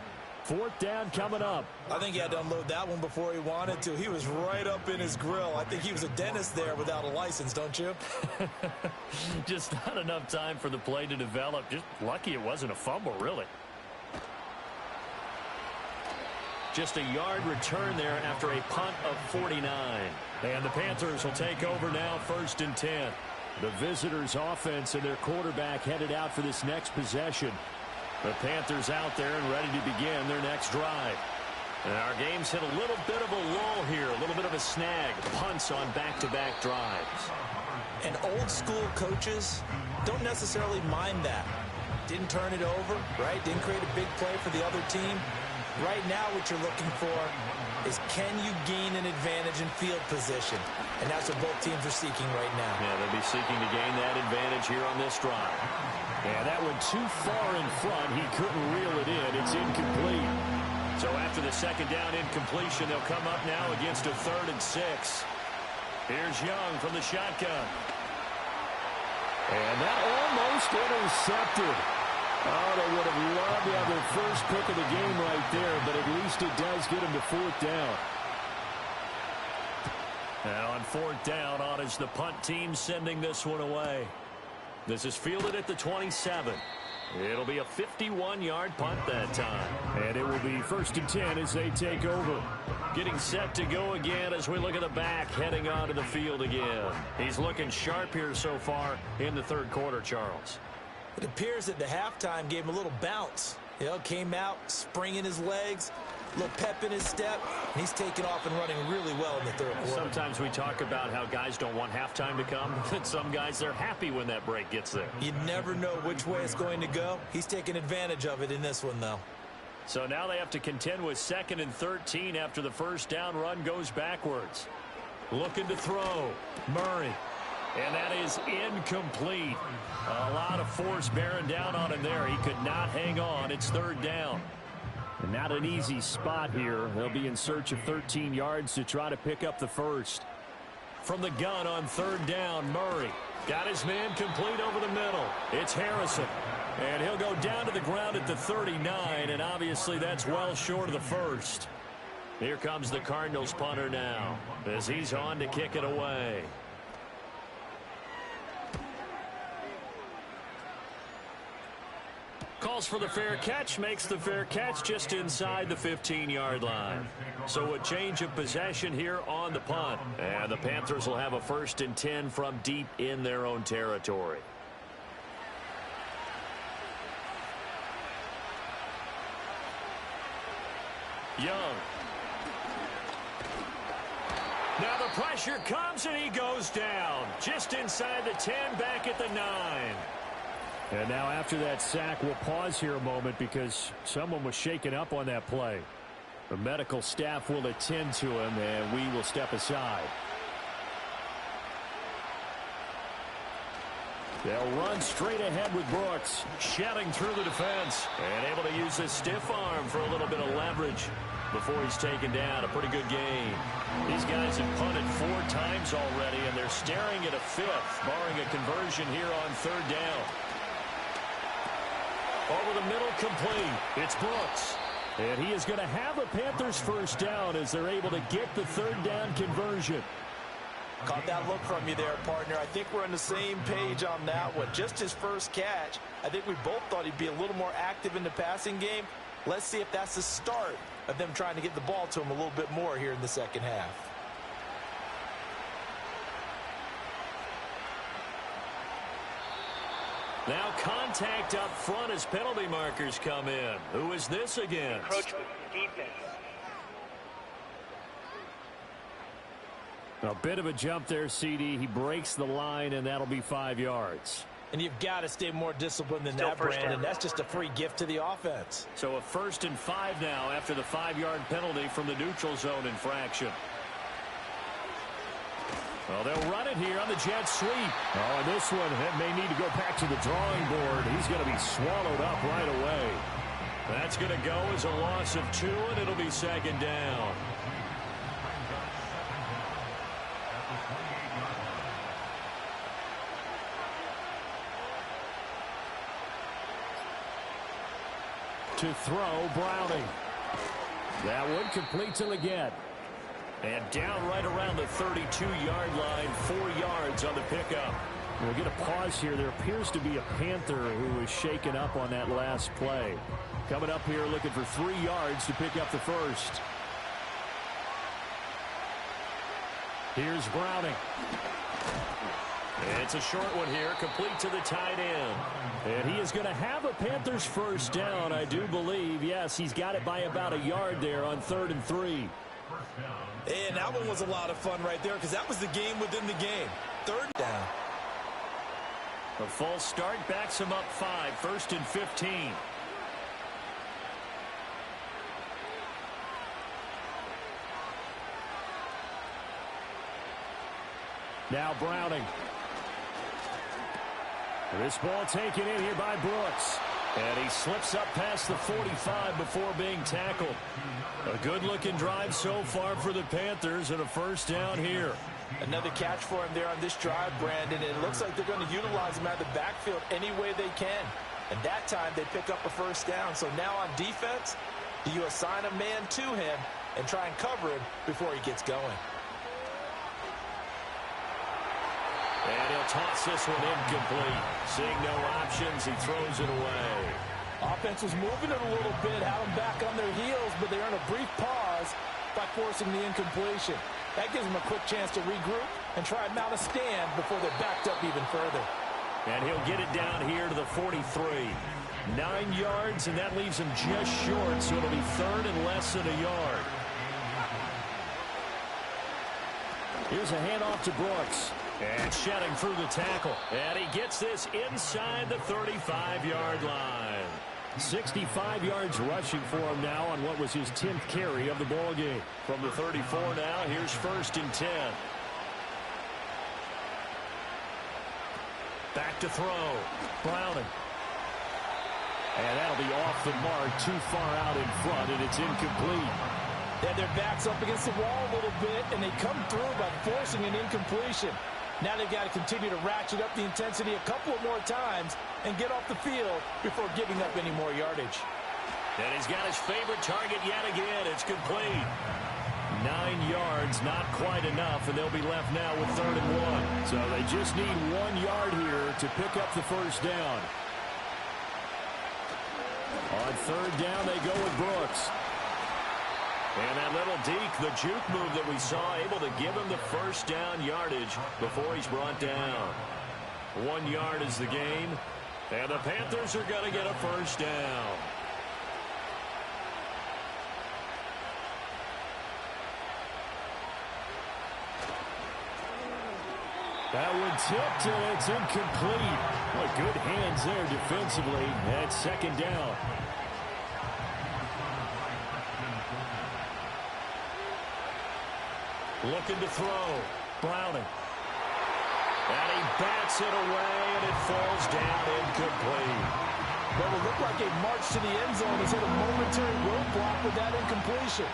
Speaker 6: 4th down coming up.
Speaker 3: I think he had to unload that one before he wanted to. He was right up in his grill. I think he was a dentist there without a license, don't you?
Speaker 6: Just not enough time for the play to develop. Just lucky it wasn't a fumble, really. Just a yard return there after a punt of 49. And the Panthers will take over now, 1st and 10. The visitors' offense and their quarterback headed out for this next possession. The Panthers out there and ready to begin their next drive. And our game's hit a little bit of a lull here, a little bit of a snag. Punts on back-to-back drives.
Speaker 3: And old-school coaches don't necessarily mind that. Didn't turn it over, right? Didn't create a big play for the other team. Right now what you're looking for is can you gain an advantage in field position? And that's what both teams are seeking right now.
Speaker 6: Yeah, they'll be seeking to gain that advantage here on this drive. And that went too far in front. He couldn't reel it in. It's incomplete. So after the 2nd down incompletion, they'll come up now against a 3rd and 6. Here's Young from the shotgun. And that almost intercepted. Oh, they would have loved to have their first pick of the game right there, but at least it does get them to 4th down. Now on 4th down, on is the punt team sending this one away. This is fielded at the 27. It'll be a 51-yard punt that time. And it will be 1st and 10 as they take over. Getting set to go again as we look at the back, heading onto the field again. He's looking sharp here so far in the 3rd quarter, Charles.
Speaker 3: It appears that the halftime gave him a little bounce. You know, came out, spring in his legs, a little pep in his step, and he's taking off and running really well in the 3rd quarter.
Speaker 6: Sometimes we talk about how guys don't want halftime to come, but some guys, they're happy when that break gets there.
Speaker 3: You never know which way it's going to go. He's taking advantage of it in this one, though.
Speaker 6: So now they have to contend with 2nd and 13 after the 1st down run goes backwards. Looking to throw. Murray. And that is incomplete. A lot of force bearing down on him there. He could not hang on. It's 3rd down. And not an easy spot here. They'll be in search of 13 yards to try to pick up the 1st. From the gun on 3rd down, Murray got his man complete over the middle. It's Harrison. And he'll go down to the ground at the 39, and obviously that's well short of the 1st. Here comes the Cardinals punter now as he's on to kick it away.
Speaker 2: Calls for the fair catch, makes the fair catch just inside the 15-yard line. So a change of possession here on the punt. And the Panthers will have a 1st and 10 from deep in their own territory. Young. Now the pressure comes and he goes down. Just inside the 10, back at the 9.
Speaker 6: And now after that sack, we'll pause here a moment because someone was shaken up on that play. The medical staff will attend to him, and we will step aside. They'll run straight ahead with Brooks, shedding through the defense, and able to use his stiff arm for a little bit of leverage before he's taken down. A pretty good game. These guys have punted 4 times already, and they're staring at a 5th, barring a conversion here on 3rd down. Over the middle, complete. It's Brooks. And he is going to have a Panthers 1st down as they're able to get the 3rd down conversion.
Speaker 3: Caught that look from you there, partner. I think we're on the same page on that one. Just his first catch. I think we both thought he'd be a little more active in the passing game. Let's see if that's the start of them trying to get the ball to him a little bit more here in the second half.
Speaker 2: Now contact up front as penalty markers come in. Who is this against?
Speaker 5: Encroachment defense.
Speaker 6: A bit of a jump there, CD. He breaks the line, and that'll be 5 yards.
Speaker 3: And you've got to stay more disciplined than
Speaker 5: Still
Speaker 3: that,
Speaker 5: first
Speaker 3: Brandon.
Speaker 5: down.
Speaker 3: That's just a free gift to the offense.
Speaker 2: So a 1st and 5 now after the 5-yard penalty from the neutral zone infraction. Well, they'll run it here on the jet sweep.
Speaker 6: Oh, and this one may need to go back to the drawing board. He's going to be swallowed up right away.
Speaker 2: That's going to go as a loss of 2, and it'll be 2nd down.
Speaker 6: To throw, Browning. That one completes him again.
Speaker 2: And down right around the 32-yard line, 4 yards on the pickup.
Speaker 6: We'll get a pause here. There appears to be a Panther who was shaken up on that last play. Coming up here looking for 3 yards to pick up the 1st. Here's Browning.
Speaker 2: It's a short one here, complete to the tight end.
Speaker 6: And he is going to have a Panthers 1st down, I do believe. Yes, he's got it by about a yard there on 3rd and 3.
Speaker 3: And that one was a lot of fun right there because that was the game within the game. 3rd down.
Speaker 2: A false start backs him up 5, 1st and 15.
Speaker 6: Now Browning. This ball taken in here by Brooks.
Speaker 2: And he slips up past the 45 before being tackled. A good-looking drive so far for the Panthers and a 1st down here.
Speaker 3: Another catch for him there on this drive, Brandon. And it looks like they're going to utilize him out of the backfield any way they can. And that time they pick up a 1st down. So now on defense, do you assign a man to him and try and cover him before he gets going?
Speaker 2: And he'll toss this one incomplete. Seeing no options, he throws it away.
Speaker 3: Offense was moving it a little bit, had them back on their heels, but they earn a brief pause by forcing the incompletion. That gives them a quick chance to regroup and try and mount a stand before they're backed up even further.
Speaker 2: And he'll get it down here to the 43. 9 yards, and that leaves him just short, so it'll be 3rd and less than a yard.
Speaker 6: Here's a handoff to Brooks.
Speaker 2: And shedding through the tackle. And he gets this inside the 35-yard line.
Speaker 6: 65 yards rushing for him now on what was his 10th carry of the ball game.
Speaker 2: From the 34 now, here's 1st and 10. Back to throw.
Speaker 6: Browning. And that'll be off the mark, too far out in front, and it's incomplete.
Speaker 3: They had their backs up against the wall a little bit, and they come through by forcing an incompletion. Now they've got to continue to ratchet up the intensity a couple of more times and get off the field before giving up any more yardage.
Speaker 2: And he's got his favorite target yet again. It's complete.
Speaker 6: 9 yards, not quite enough, and they'll be left now with 3rd and 1. So they just need 1 yard here to pick up the 1st down. On third down, they go with Brooks. And that little deke, the juke move that we saw, able to give him the first down yardage before he's brought down. 1 yard is the gain, and the Panthers are going to get a first down. That one tipped, and it's incomplete. Well, good hands there defensively. That's second down. Looking to throw. Browning. And he bats it away, and it falls down incomplete.
Speaker 3: Well, it looked like a march to the end zone has hit a momentary roadblock with that incompletion.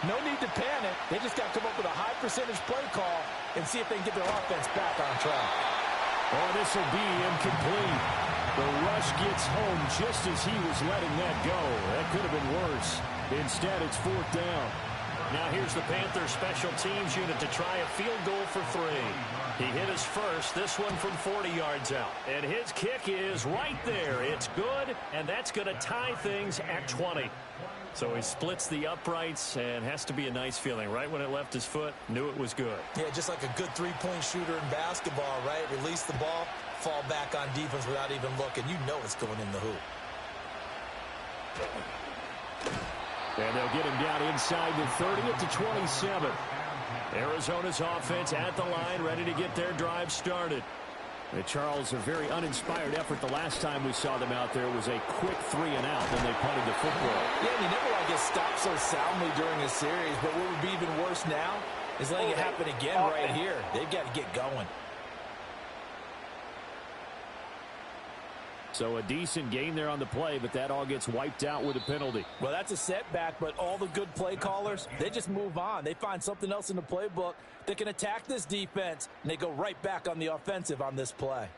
Speaker 3: No need to panic. They just got to come up with a high percentage play call and see if they can get their offense back on track.
Speaker 6: Oh, this will be incomplete. The rush gets home just as he was letting that go. That could have been worse. Instead, it's fourth down.
Speaker 2: Now here's the Panthers special teams unit to try a field goal for 3. He hit his first, this one from 40 yards out. And his kick is right there. It's good, and that's going to tie things at 20. So he splits the uprights, and has to be a nice feeling. Right when it left his foot, knew it was good.
Speaker 3: Yeah, just like a good three-point shooter in basketball, right? Release the ball, fall back on defense without even looking. You know it's going in the hoop.
Speaker 6: And they'll get him down inside the 30 at the 27. Arizona's offense at the line, ready to get their drive started. And Charles, a very uninspired effort the last time we saw them out there was a quick 3-and-out when they punted the football.
Speaker 3: Yeah, and you never want to get stopped so soundly during a series, but what would be even worse now is letting it happen again right here. They've got to get going.
Speaker 6: So a decent game there on the play, but that all gets wiped out with a penalty.
Speaker 3: Well, that's a setback, but all the good play callers, they just move on. They find something else in the playbook that can attack this defense, and they go right back on the offensive on this play.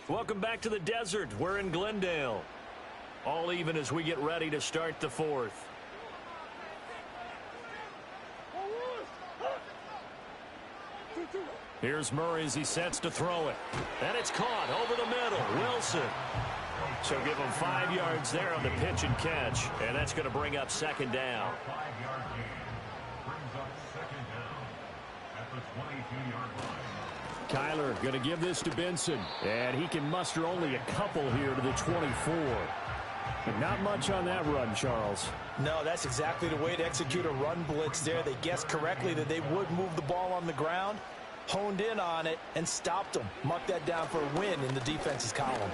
Speaker 2: Welcome back to the desert. We're in Glendale. All even as we get ready to start the fourth. Here's Murray as he sets to throw it. And it's caught over the middle. Wilson. So give him 5 yards there on the pitch and catch. And that's going to bring up second down.
Speaker 7: 5-yard gain brings up second down at the 22-yard line.
Speaker 6: Kyler going to give this to Benson. And he can muster only a couple here to the 24. But not much on that run, Charles.
Speaker 3: No, that's exactly the way to execute a run blitz there. They guessed correctly that they would move the ball on the ground, honed in on it, and stopped them. Marked that down for a win in the defense's column.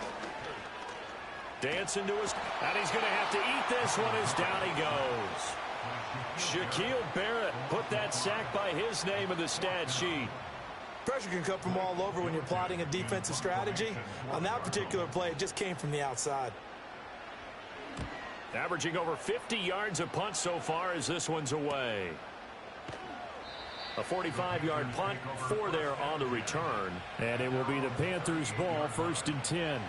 Speaker 2: Dancing to his, and he's going to have to eat this one as down he goes. Shaquille Barrett put that sack by his name in the stat sheet.
Speaker 3: Pressure can come from all over when you're plotting a defensive strategy. On that particular play, it just came from the outside.
Speaker 2: Averaging over 50 yards a punt so far as this one's away. A 45-yard punt, 4 there on the return.
Speaker 6: And it will be the Panthers' ball, 1st and 10.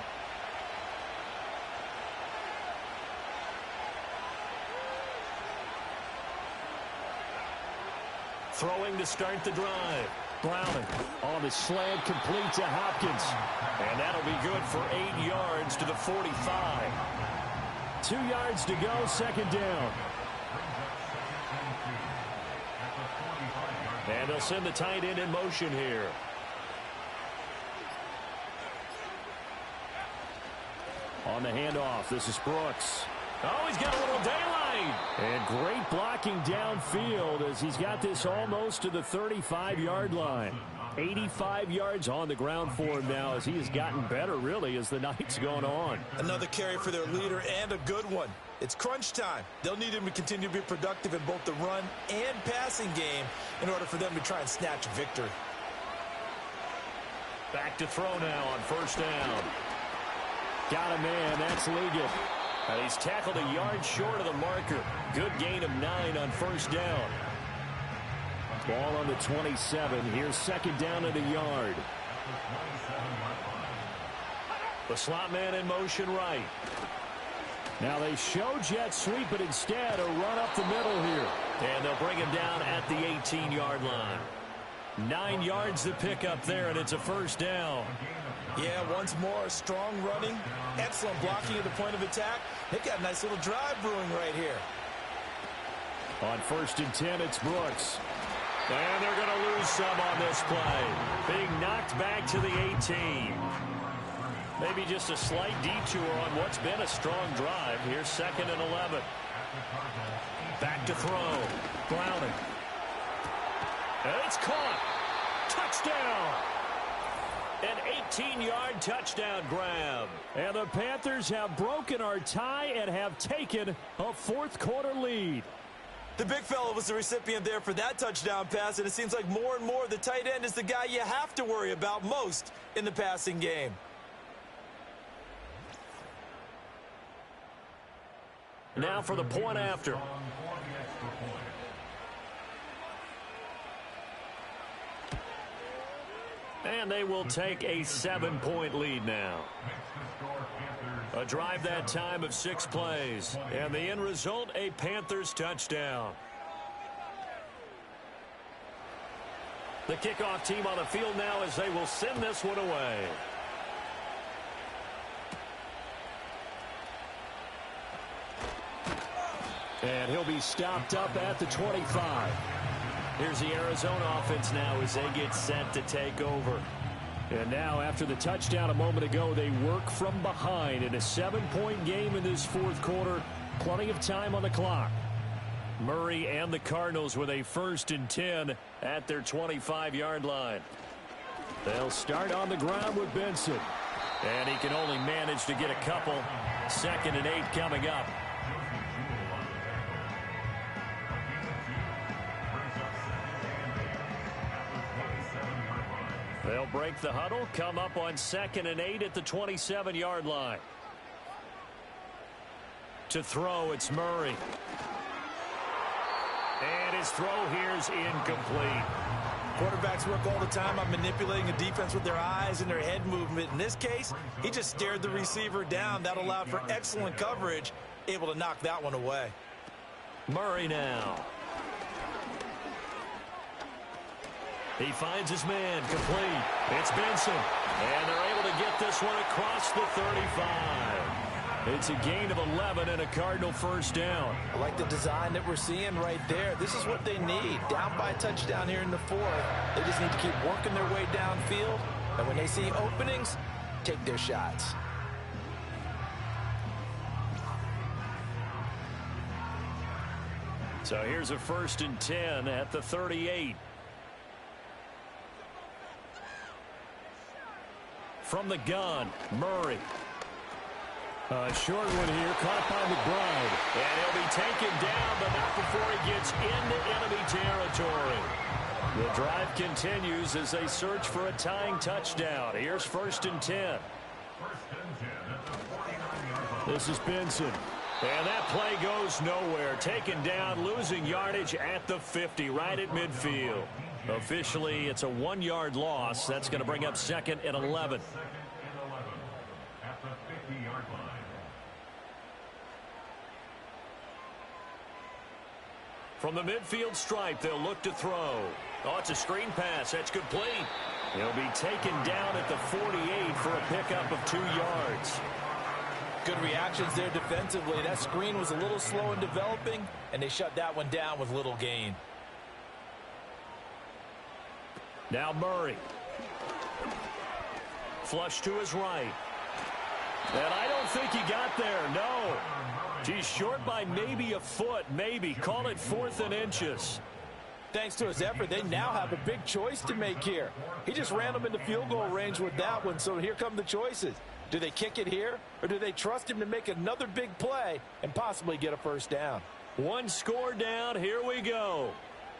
Speaker 2: Throwing to start the drive.
Speaker 6: Browning on the slant, complete to Hopkins.
Speaker 2: And that'll be good for 8 yards to the 45.
Speaker 6: 2 yards to go, second down.
Speaker 2: And they'll send the tight end in motion here.
Speaker 6: On the handoff, this is Brooks.
Speaker 2: Oh, he's got a little daylight.
Speaker 6: And great blocking downfield as he's got this almost to the 35-yard line. 85 yards on the ground for him now as he has gotten better, really, as the night's gone on.
Speaker 3: Another carry for their leader and a good one. It's crunch time. They'll need him to continue to be productive in both the run and passing game in order for them to try and snatch a victory.
Speaker 2: Back to throw now on first down.
Speaker 6: Got a man, that's Ligon.
Speaker 2: And he's tackled a yard short of the marker. Good gain of 9 on first down.
Speaker 6: Ball on the 27. Here's second down at a yard.
Speaker 2: The slot man in motion right.
Speaker 6: Now they show jet sweep, but instead a run up the middle here.
Speaker 2: And they'll bring him down at the 18-yard line.
Speaker 6: 9 yards to pick up there, and it's a first down.
Speaker 3: Yeah, once more, strong running, excellent blocking at the point of attack. They've got a nice little drive brewing right here.
Speaker 6: On 1st and 10, it's Brooks. And they're going to lose some on this play. Being knocked back to the 18. Maybe just a slight detour on what's been a strong drive. Here's 2nd and 11. Back to throw. Browning. And it's caught. Touchdown. An 18-yard touchdown grab. And the Panthers have broken our tie and have taken a 4th quarter lead.
Speaker 3: The big fella was the recipient there for that touchdown pass, and it seems like more and more the tight end is the guy you have to worry about most in the passing game.
Speaker 6: Now for the point after. And they will take a 7-point lead now. A drive that time of 6 plays. And the end result, a Panthers touchdown. The kickoff team on the field now as they will send this one away. And he'll be stopped up at the 25. Here's the Arizona offense now as they get set to take over. And now, after the touchdown a moment ago, they work from behind in a 7-point game in this 4th quarter. Plenty of time on the clock. Murray and the Cardinals with a 1st and 10 at their 25-yard line. They'll start on the ground with Benson. And he can only manage to get a couple. 2nd and 8 coming up. They'll break the huddle, come up on 2nd and 8 at the 27-yard line. To throw, it's Murray. And his throw here is incomplete.
Speaker 3: Quarterbacks work all the time on manipulating a defense with their eyes and their head movement. In this case, he just stared the receiver down. That allowed for excellent coverage, able to knock that one away.
Speaker 6: Murray now. He finds his man, complete. It's Benson. And they're able to get this one across the 35. It's a gain of 11 and a Cardinal first down.
Speaker 3: I like the design that we're seeing right there. This is what they need. Down by a touchdown here in the 4th. They just need to keep working their way downfield. And when they see openings, take their shots.
Speaker 6: So here's a 1st and 10 at the 38. From the gun, Murray. A short one here, caught by McBride. And he'll be taken down, but not before he gets into enemy territory. The drive continues as they search for a tying touchdown. Here's 1st and 10. This is Benson. And that play goes nowhere. Taken down, losing yardage at the 50, right at midfield. Officially, it's a 1-yard loss. That's going to bring up 2nd and 11. From the midfield stripe, they'll look to throw. Oh, it's a screen pass. That's complete. He'll be taken down at the 48 for a pickup of 2 yards.
Speaker 3: Good reactions there defensively. That screen was a little slow in developing, and they shut that one down with little gain.
Speaker 6: Now Murray. Flush to his right. And I don't think he got there, no. He's short by maybe a foot, maybe. Call it 4th and inches.
Speaker 3: Thanks to his effort, they now have a big choice to make here. He just ran them into field goal range with that one, so here come the choices. Do they kick it here, or do they trust him to make another big play and possibly get a first down?
Speaker 6: 1 score down, here we go.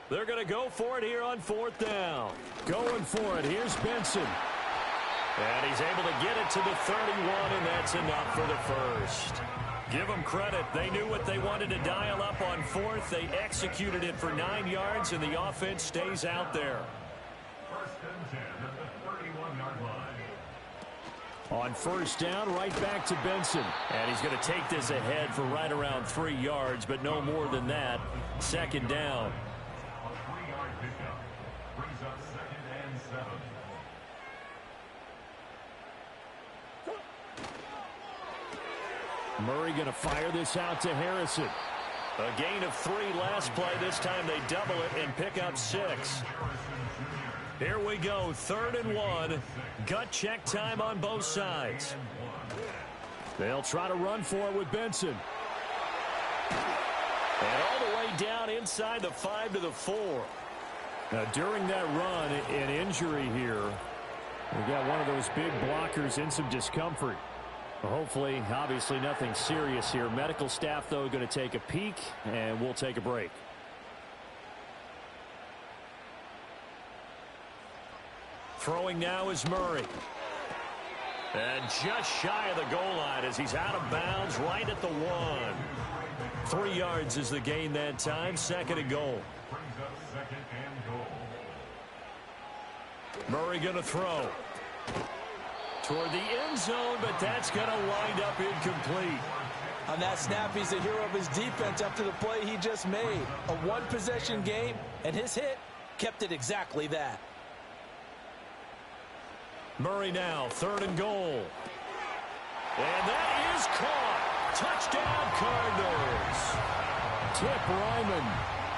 Speaker 6: They're going to go for it here on 4th down. Going for it, here's Benson. And he's able to get it to the 31, and that's enough for the first. Give them credit. They knew what they wanted to dial up on 4th. They executed it for 9 yards, and the offense stays out there.
Speaker 7: 1st and 10 at the 31-yard line.
Speaker 6: On 1st down, right back to Benson. And he's going to take this ahead for right around 3 yards, but no more than that. 2nd down.
Speaker 7: A 3-yard pickup brings up 2nd
Speaker 6: Murray going to fire this out to Harrison.
Speaker 2: A gain of 3 last play. This time they double it and pick up 6. Here we go, 3rd and 1. Gut check time on both sides.
Speaker 6: They'll try to run for it with Benson.
Speaker 2: And all the way down inside the 5 to the 4.
Speaker 6: Now, during that run, an injury here. We got one of those big blockers in some discomfort. Hopefully, obviously nothing serious here. Medical staff, though, going to take a peek, and we'll take a break.
Speaker 2: Throwing now is Murray. And just shy of the goal line as he's out of bounds right at the 1. 3 yards is the gain that time. 2nd and goal. Murray going to throw. Toward the end zone, but that's going to wind up incomplete.
Speaker 3: On that snap, he's the hero of his defense after the play he just made. A one-possession game, and his hit kept it exactly that.
Speaker 2: Murray now, 3rd and goal. And that is caught. Touchdown, Cardinals.
Speaker 6: Tip Ryman.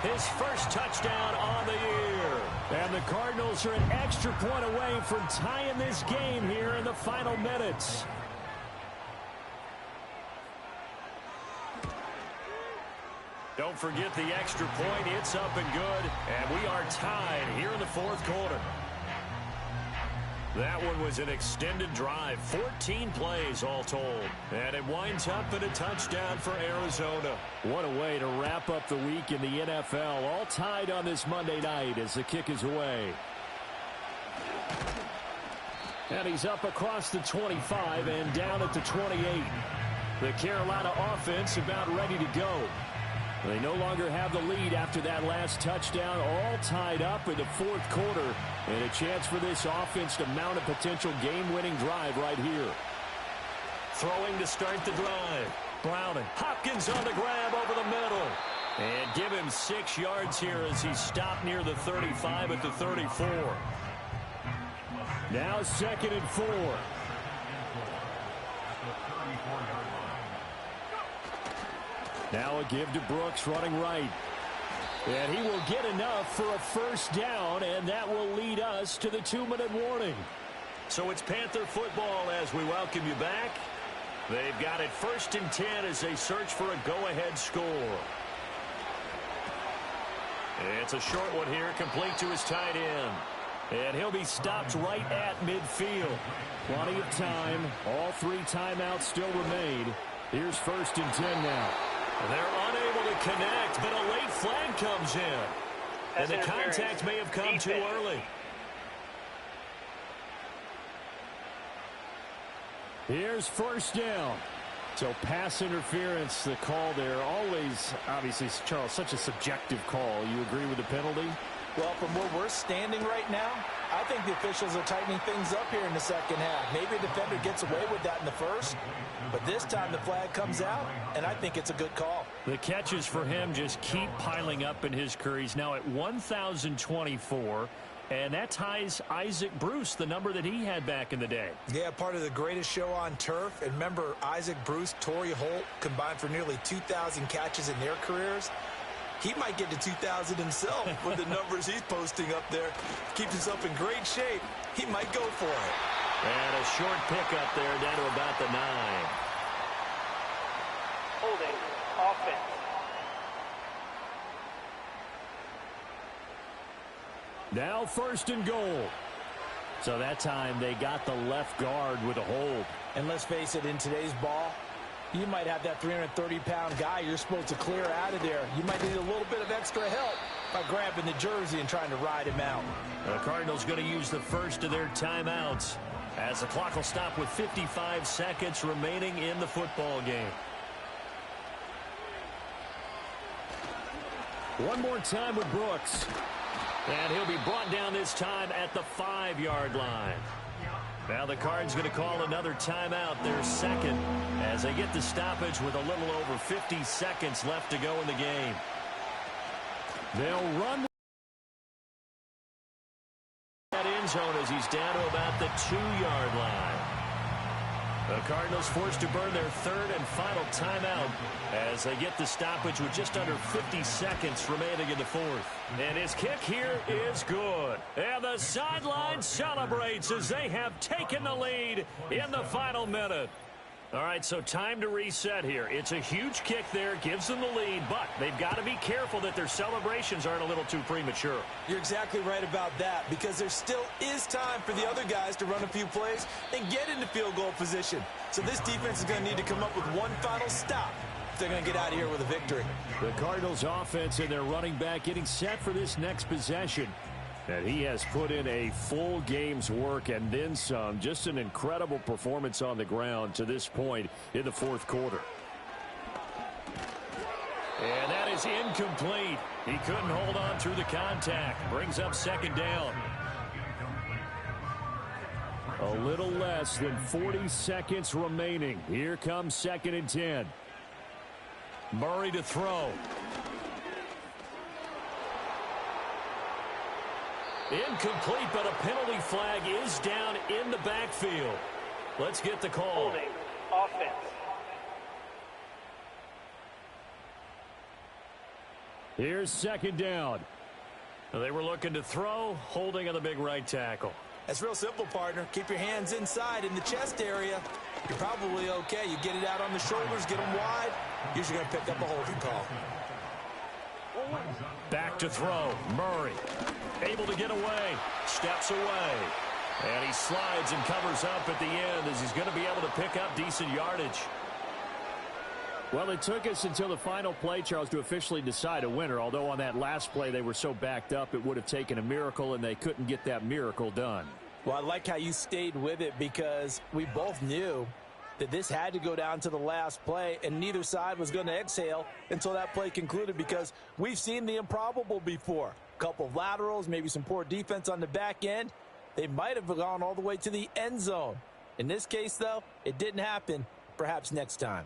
Speaker 2: His first touchdown on the year.
Speaker 6: And the Cardinals are an extra point away from tying this game here in the final minutes.
Speaker 2: Don't forget the extra point. It's up and good. And we are tied here in the 4th quarter. That one was an extended drive. 14 plays all told. And it winds up in a touchdown for Arizona.
Speaker 6: What a way to wrap up the week in the NFL. All tied on this Monday night as the kick is away. And he's up across the 25 and down at the 28. The Carolina offense about ready to go. They no longer have the lead after that last touchdown, all tied up in the 4th quarter, and a chance for this offense to mount a potential game-winning drive right here.
Speaker 2: Throwing to start the drive. Browning. Hopkins on the grab over the middle. And give him 6 yards here as he stopped near the 35 at the 34.
Speaker 6: Now 2nd and 4. Now a give to Brooks running right. And he will get enough for a first down, and that will lead us to the 2-minute warning.
Speaker 2: So it's Panther football as we welcome you back. They've got it 1st and 10 as they search for a go-ahead score. It's a short one here, complete to his tight end. And he'll be stopped right at midfield.
Speaker 6: Plenty of time. All 3 timeouts still remain. Here's 1st and 10 now.
Speaker 2: They're unable to connect, but a late flag comes in. And the contact may have come too early.
Speaker 6: Here's 1st down. So pass interference, the call there. Always, obviously, Charles, such a subjective call. You agree with the penalty?
Speaker 3: Well, from where we're standing right now, I think the officials are tightening things up here in the 2nd half. Maybe a defender gets away with that in the 1st, but this time the flag comes out, and I think it's a good call.
Speaker 6: The catches for him just keep piling up in his career. He's now at 1,024, and that ties Isaac Bruce, the number that he had back in the day.
Speaker 3: Yeah, part of the greatest show on turf. And remember, Isaac Bruce, Torrey Holt combined for nearly 2,000 catches in their careers. He might get to 2,000 himself with the numbers he's posting up there. Keeps himself in great shape. He might go for it.
Speaker 2: And a short pickup there down to about the 9.
Speaker 5: Holding offense.
Speaker 6: Now 1st and goal. So that time they got the left guard with a hold.
Speaker 3: And let's face it, in today's ball, you might have that 330-pound guy you're supposed to clear out of there. You might need a little bit of extra help by grabbing the jersey and trying to ride him out.
Speaker 2: The Cardinals going to use the first of their timeouts as the clock will stop with 55 seconds remaining in the football game.
Speaker 6: One more time with Brooks.
Speaker 2: And he'll be brought down this time at the 5-yard line. Now the Cards going to call another timeout, their 2nd, as they get the stoppage with a little over 50 seconds left to go in the game.
Speaker 6: They'll run
Speaker 2: that end zone as he's down to about the 2-yard line.
Speaker 6: The Cardinals forced to burn their third and final timeout as they get the stoppage with just under 50 seconds remaining in the fourth. And his kick here is good. And the sideline celebrates as they have taken the lead in the final minute. All right, so time to reset here. It's a huge kick there, gives them the lead, but they've got to be careful that their celebrations aren't a little too premature.
Speaker 3: You're exactly right about that, because there still is time for the other guys to run a few plays and get into field goal position. So this defense is going to need to come up with one final stop if they're going to get out of here with a victory.
Speaker 6: The Cardinals offense and their running back getting set for this next possession. And he has put in a full game's work and then some. Just an incredible performance on the ground to this point in the fourth quarter. And that is incomplete. He couldn't hold on through the contact. Brings up second down. A little less than 40 seconds remaining. Here comes 2nd and 10. Murray to throw. Incomplete, but a penalty flag is down in the backfield. Let's get the call.
Speaker 5: Holding, offense.
Speaker 6: Here's 2nd down. They were looking to throw, holding on the big right tackle.
Speaker 3: That's real simple, partner. Keep your hands inside in the chest area. You're probably okay. You get it out on the shoulders, get them wide. Usually going to pick up a holding call.
Speaker 6: Back to throw. Murray able to get away. Steps away. And he slides and covers up at the end as he's going to be able to pick up decent yardage. Well, it took us until the final play, Charles, to officially decide a winner. Although on that last play they were so backed up it would have taken a miracle, and they couldn't get that miracle done.
Speaker 3: Well, I like how you stayed with it, because we both knew that this had to go down to the last play, and neither side was going to exhale until that play concluded, because we've seen the improbable before. A couple of laterals, maybe some poor defense on the back end. They might have gone all the way to the end zone. In this case, though, it didn't happen. Perhaps next time.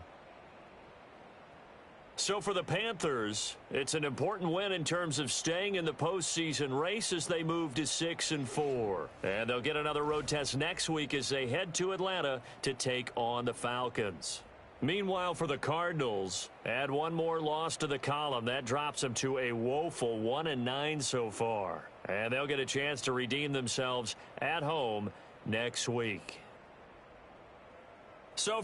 Speaker 6: So for the Panthers, it's an important win in terms of staying in the postseason race as they move to 6-4. And they'll get another road test next week as they head to Atlanta to take on the Falcons. Meanwhile, for the Cardinals, add one more loss to the column. That drops them to a woeful 1-9 so far. And they'll get a chance to redeem themselves at home next week. So